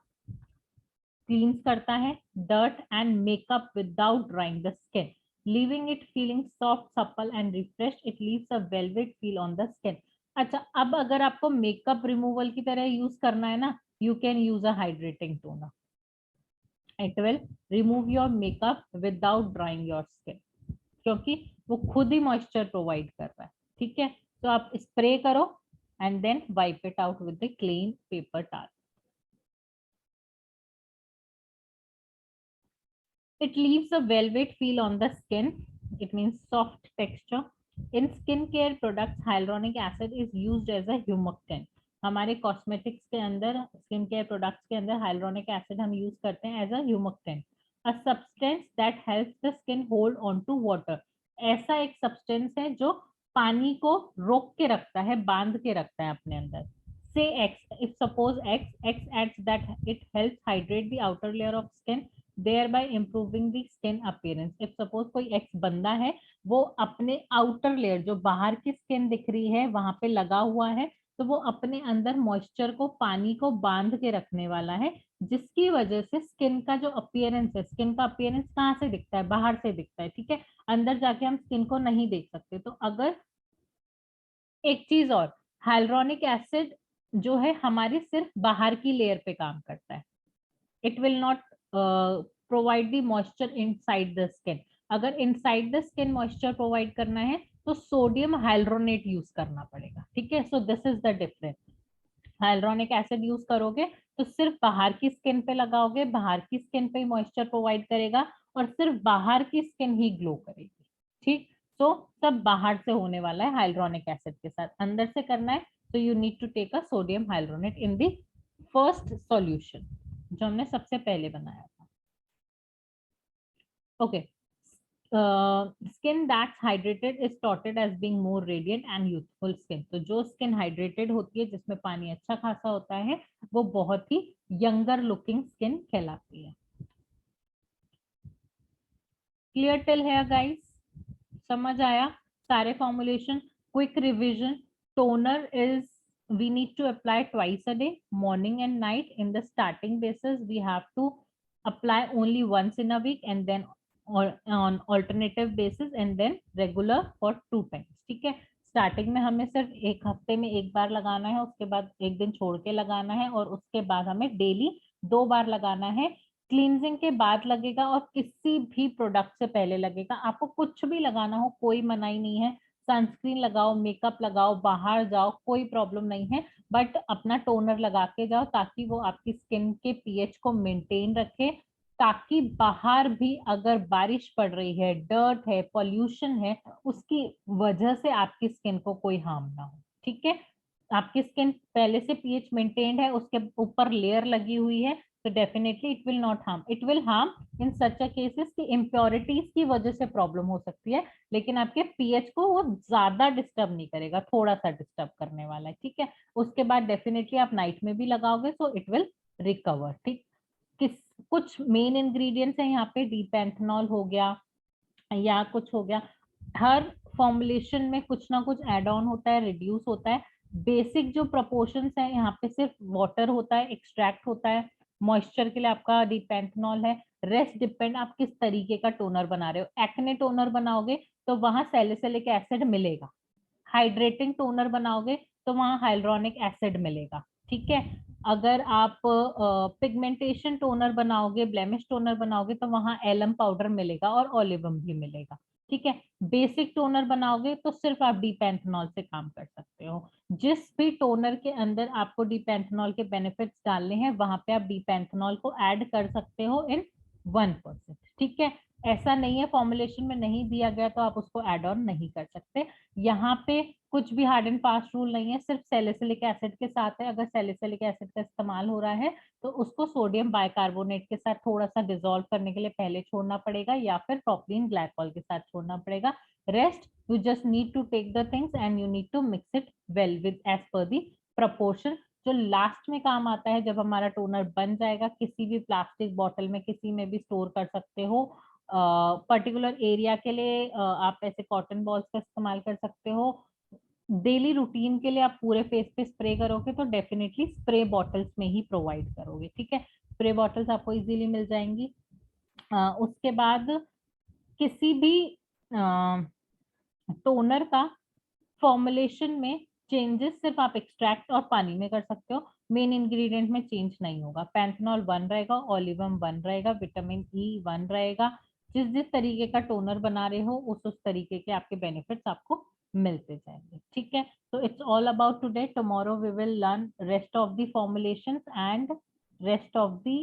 cleans करता है dirt and makeup without drying the skin, leaving it feeling soft, supple and refreshed. It leaves a velvet feel on the skin. अच्छा, अब अगर आपको makeup removal की तरह use करना है ना, you can use a hydrating toner. It will remove your makeup without drying your skin, क्योंकि वो खुद ही मॉइस्चर प्रोवाइड कर रहा है। ठीक है, तो आप स्प्रे करो and then wipe it out with the clean paper towel. It leaves a velvet feel on the skin. It means soft texture. In skincare products, hyaluronic acid is used as a humectant. हमारे cosmetics के अंदर, skin care products के अंदर hyaluronic acid हम use करते हैं as a humectant, a substance that helps the skin hold on to water. ऐसा एक सब्सटेंस है जो पानी को रोक के रखता है, बांध के रखता है अपने अंदर। Say X, if suppose X adds that it helps hydrate the outer layer of skin, thereby improving the skin appearance. If suppose कोई X बंदा है, वो अपने आउटर लेयर जो बाहर की स्किन दिख रही है वहां पे लगा हुआ है, तो वो अपने अंदर मॉइस्चर को, पानी को बांध के रखने वाला है, जिसकी वजह से स्किन का जो अपीयरेंस है, स्किन का अपीयरेंस कहाँ से दिखता है, बाहर से दिखता है। ठीक है, अंदर जाके हम स्किन को नहीं देख सकते। तो अगर एक चीज और, हाइलुरोनिक एसिड जो है हमारी सिर्फ बाहर की लेयर पे काम करता है, it will not provide the moisture inside the skin. अगर inside the skin moisture provide करना है तो सोडियम हाइलुरोनेट यूज करना पड़ेगा। ठीक है, so this is the difference. Hyaluronic acid use करोगे तो सिर्फ बाहर की स्किन पे लगाओगे, बाहर की स्किन पे मॉइस्चर प्रोवाइड करेगा और सिर्फ बाहर की स्किन ही ग्लो करेगी। ठीक, सो सब बाहर से होने वाला है हाइल्ड्रोनिक एसिड के साथ, अंदर से करना है तो you need to take a sodium hyaluronate in the first solution जो हमने सबसे पहले बनाया था। Okay, skin that's hydrated is touted as being more radiant and youthful skin. तो जो स्किन हाइड्रेटेड होती है जिसमें पानी अच्छा खासा होता है वो बहुत ही यंगर लुकिंग स्किन कहलाती है। Clear till here guys? समझ आया सारे formulation? Quick revision, toner is we need to apply twice a day, morning and night. In the starting basis we have to apply only once in a week and then on alternative basis and then regular for 2 times. ठीक है, starting में हमें सिर्फ एक हफ्ते में एक बार लगाना है, उसके बाद एक दिन छोड़ के लगाना है और उसके बाद हमें डेली 2 बार लगाना है। क्लींजिंग के बाद लगेगा और किसी भी प्रोडक्ट से पहले लगेगा। आपको कुछ भी लगाना हो कोई मनाही नहीं है, सनस्क्रीन लगाओ, मेकअप लगाओ, बाहर जाओ, कोई प्रॉब्लम नहीं है, बट अपना टोनर लगा के जाओ ताकि वो आपकी स्किन के पीएच को मेंटेन रखे, ताकि बाहर भी अगर बारिश पड़ रही है, डर्ट है, पॉल्यूशन है, उसकी वजह से आपकी स्किन को कोई हार्म ना हो। ठीक है, आपकी स्किन पहले से पीएच मेंटेन्ड है, उसके ऊपर लेयर लगी हुई है, तो definitely it will not harm. It will harm in such a cases कि इम्प्योरिटीज की वजह से प्रॉब्लम हो सकती है, लेकिन आपके पीएच को वो ज्यादा डिस्टर्ब नहीं करेगा, थोड़ा सा डिस्टर्ब करने वाला है। ठीक है, उसके बाद डेफिनेटली आप नाइट में भी लगाओगे सो इट विल रिकवर। ठीक, किस कुछ मेन इंग्रेडिएंट्स है यहाँ पे, डीपेंथेनॉल हो गया या कुछ हो गया, हर फॉर्मुलेशन में कुछ ना कुछ एड ऑन होता है, रिड्यूस होता है। बेसिक जो प्रोपोर्शंस है यहाँ पे सिर्फ वाटर होता है, एक्सट्रैक्ट होता है, मॉइस्चर के लिए आपका डीपेंथेनॉल है, रेस्ट डिपेंड आप किस तरीके का टोनर बना रहे हो। एक्ने टोनर बनाओगे तो वहां सैलिसिलिक एसिड मिलेगा, हाइड्रेटिंग टोनर बनाओगे तो वहां हाइल्ड्रोनिक एसिड मिलेगा। ठीक है, अगर आप पिगमेंटेशन टोनर बनाओगे, ब्लेमिश टोनर बनाओगे तो वहां एलम पाउडर मिलेगा और ओलिवम भी मिलेगा। ठीक है, बेसिक टोनर बनाओगे तो सिर्फ आप डीपेंथेनॉल से काम कर सकते हो। जिस भी टोनर के अंदर आपको डीपेंथेनॉल के बेनिफिट्स डालने हैं वहां पे आप डीपेंथेनॉल को ऐड कर सकते हो इन 1%। ठीक है, ऐसा नहीं है फॉर्मुलेशन में नहीं दिया गया तो आप उसको ऐड ऑन नहीं कर सकते। यहाँ पे कुछ भी हार्ड एंड फास्ट रूल नहीं है, सिर्फ सैलिसिलिक एसिड के साथ है। अगर सैलिसिलिक एसिड का इस्तेमाल हो रहा है तो उसको सोडियम बाइकार्बोनेट के साथ थोड़ा सा डिसॉल्व करने के लिए पहले छोड़ना पड़ेगा या फिर प्रोपिलीन ग्लाइकोल के साथ छोड़ना पड़ेगा। Rest you just need to take the things and you need to mix it well with as per the proportion. जो लास्ट में काम आता है जब हमारा टोनर बन जाएगा, किसी भी प्लास्टिक बॉटल में किसी में भी स्टोर कर सकते हो। पर्टिकुलर एरिया के लिए आप ऐसे कॉटन बॉल्स का इस्तेमाल कर सकते हो। डेली रूटीन के लिए आप पूरे फेस पे स्प्रे करोगे तो डेफिनेटली स्प्रे बॉटल्स में ही प्रोवाइड करोगे। ठीक है, स्प्रे बॉटल्स आपको इजीली मिल जाएंगी। उसके बाद किसी भी टोनर का फॉर्मुलेशन में चेंजेस सिर्फ आप एक्सट्रैक्ट और पानी में कर सकते हो, मेन इंग्रेडिएंट में चेंज नहीं होगा। पैंथेनॉल 1 रहेगा, ओलिवम 1 रहेगा, विटामिन ई 1 रहेगा। जिस जिस तरीके का टोनर बना रहे हो उस तरीके के आपके बेनिफिट्स आपको मिलते जाएंगे। ठीक है, so it's all about today. Tomorrow we will learn rest of the formulations and rest of the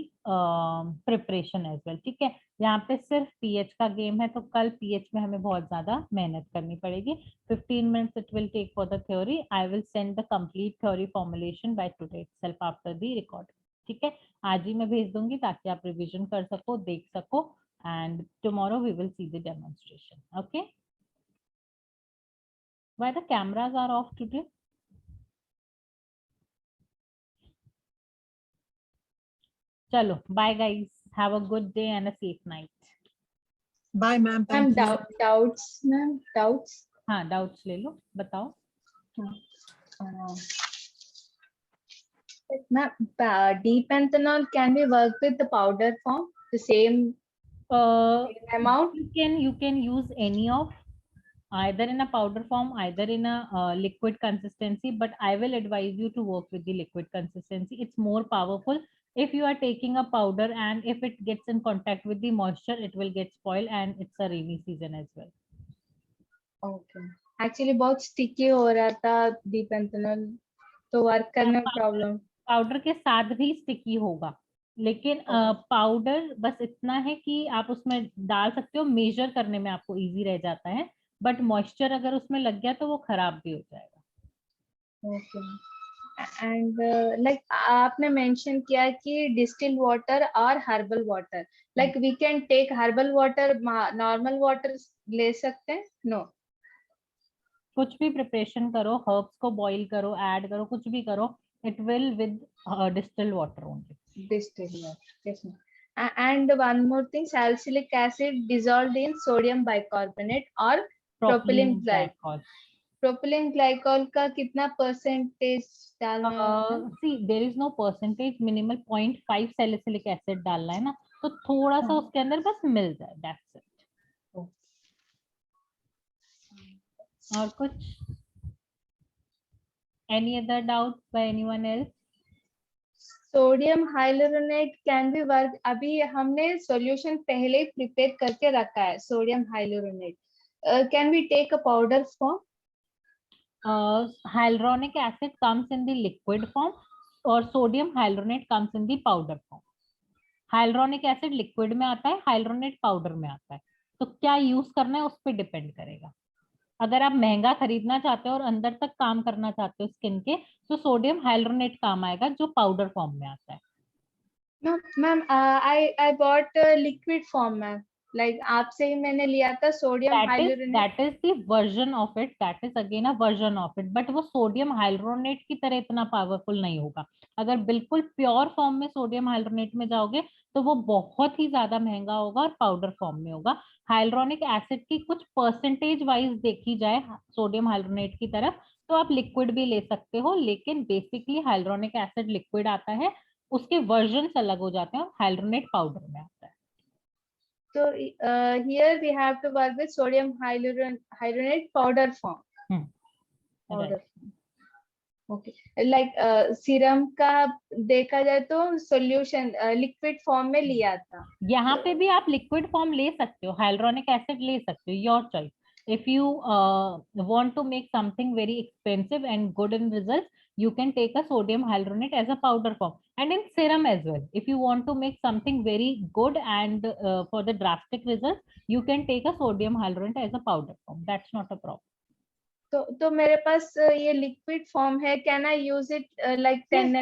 preparation as well. ठीक है, यहाँ पे सिर्फ पीएच का गेम है तो कल पीएच में हमें बहुत ज्यादा मेहनत करनी पड़ेगी। 15 minutes it will take for the theory. I will send the complete theory formulation by today itself after the recording. ठीक है, आज ही मैं भेज दूंगी ताकि आप रिवीजन कर सको, देख सको, and tomorrow we will see the demonstration. Okay, why the cameras are off today? चलो, bye guys, have a good day and a safe night. Bye, ma'am. Ma'am, Thank you. doubts, ma'am, doubts. हाँ, doubts ले लो, बताओ। Ma'am, dipenthanol can be worked with the powder form, the same amount. You can use any of, either in a powder form, either in a liquid consistency, but I will advise you to work with the liquid consistency. It's more powerful. If you are taking a powder and if it gets in contact with the moisture, it will get spoiled, and it's a rainy season as well. Okay. Actually बहुत sticky हो रहा था dipenthanol, तो work करने में problem. Powder के साथ भी स्टिकी होगा, लेकिन पाउडर बस इतना है कि आप उसमें डाल सकते हो, मेजर करने में आपको इजी रह जाता है, बट मॉइस्चर अगर उसमें लग गया तो वो खराब भी हो जाएगा। ओके एंड लाइक आपने मेंशन किया कि डिस्टिल्ड वाटर और herbal water, like we can take herbal water, normal water ले सकते हैं? नो, कुछ भी प्रिपरेशन करो, हर्ब्स को बॉईल करो, ऐड करो, कुछ भी करो, it will with distilled water only. distilled water, yes ma'am. And one more thing, salicylic acid dissolved in sodium bicarbonate or propylene glycol. Propylene glycol का कितना परसेंटेज डालना है? See there is no percentage, minimal 0.5 salicylic acid डालना है ना, तो थोड़ा सा उसके अंदर बस मिल जाए, दैट्स इट। और कुछ any other doubt by anyone else? Sodium hyaluronate can be work, अभी हमने सॉल्यूशन पहले ही प्रिपेयर करके रखा है, sodium hyaluronate can be take a powder form? Hyaluronic acid comes in the liquid form और sodium hyaluronate comes in the powder form. Hyaluronic acid liquid में आता है, hyaluronic powder में आता है, तो क्या यूज करना है उस पर डिपेंड करेगा। अगर आप महंगा खरीदना चाहते हो और अंदर तक काम करना चाहते हो स्किन के, तो सोडियम हाइलुरोनेट काम आएगा जो पाउडर फॉर्म में आता है। No, ma'am I bought liquid form ma'am, like आपसे ही मैंने लिया था sodium hyaluronate. that is the version of it, that is again a version of it, but वो सोडियम हाइलुरोनेट की तरह इतना पावरफुल नहीं होगा। अगर बिल्कुल प्योर फॉर्म में सोडियम हाइलुरोनेट में जाओगे तो वो बहुत ही ज्यादा महंगा होगा और पाउडर फॉर्म में होगा। हाइलुरोनिक एसिड की कुछ परसेंटेज वाइज देखी जाए सोडियम हाइलुरोनेट की तरफ तो आप लिक्विड भी ले सकते हो, लेकिन बेसिकली हाइलुरोनिक एसिड लिक्विड आता है, उसके वर्जन अलग हो जाते हैं और हाइलुरोनेट पाउडर में आता है। So here we have to work with sodium hyaluronate powder form. Powder form. Okay. Like serum का देखा जाए तो सॉल्यूशन लिक्विड फॉर्म में लिया था। यहाँ पे भी आप लिक्विड फॉर्म ले सकते हो, हाइलुरोनिक एसिड ले सकते हो, your choice. If you want to make something very expensive and good in results, you can take a sodium hyaluronate as a powder form, and in serum as well. If you want to make something very good and for the drastic results, you can take a sodium hyaluronate as a powder form. That's not a problem. तो मेरे पास ये liquid form है, can I use it like 10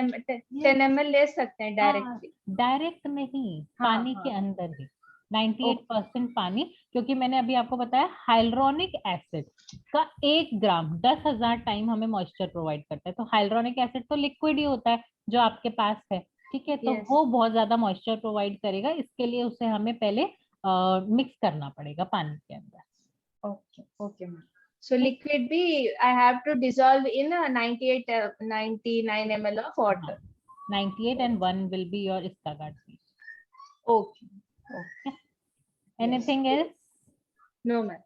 ml ले सकते हैं directly? Direct नहीं, पानी के अंदर ही 98% पानी, क्योंकि मैंने अभी आपको बताया हाइलुरोनिक एसिड का 1 ग्राम 10,000 टाइम हमें मॉइस्चर प्रोवाइड करता है। तो हाइलुरोनिक एसिड तो लिक्विड ही होता है जो आपके पास है, ठीक है, तो वो बहुत ज्यादा मॉइस्चर प्रोवाइड करेगा, इसके लिए उसे हमें पहले मिक्स करना पड़ेगा पानी के अंदर। Okay okay ma'am. So liquid B, I have to dissolve in 99 ml of water. 98 and 1 will be your Istagard piece. Okay. Okay. Anything else? No ma'am.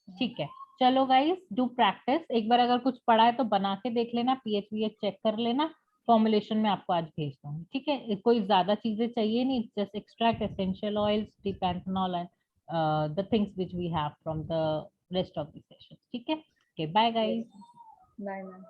ठीक है, चलो गाइस डू प्रैक्टिस। एक बार अगर कुछ पढ़ा है तो बना के देख लेना, पीएच वीएच चेक कर लेना, फॉर्मुलेशन में आपको आज भेज दूंगी, ठीक है। कोई ज्यादा चीजें चाहिए नहीं, just extract essential oils, D panthenol and the things which we have from the rest of the session, ठीक है। Okay, bye guys. Bye ma'am.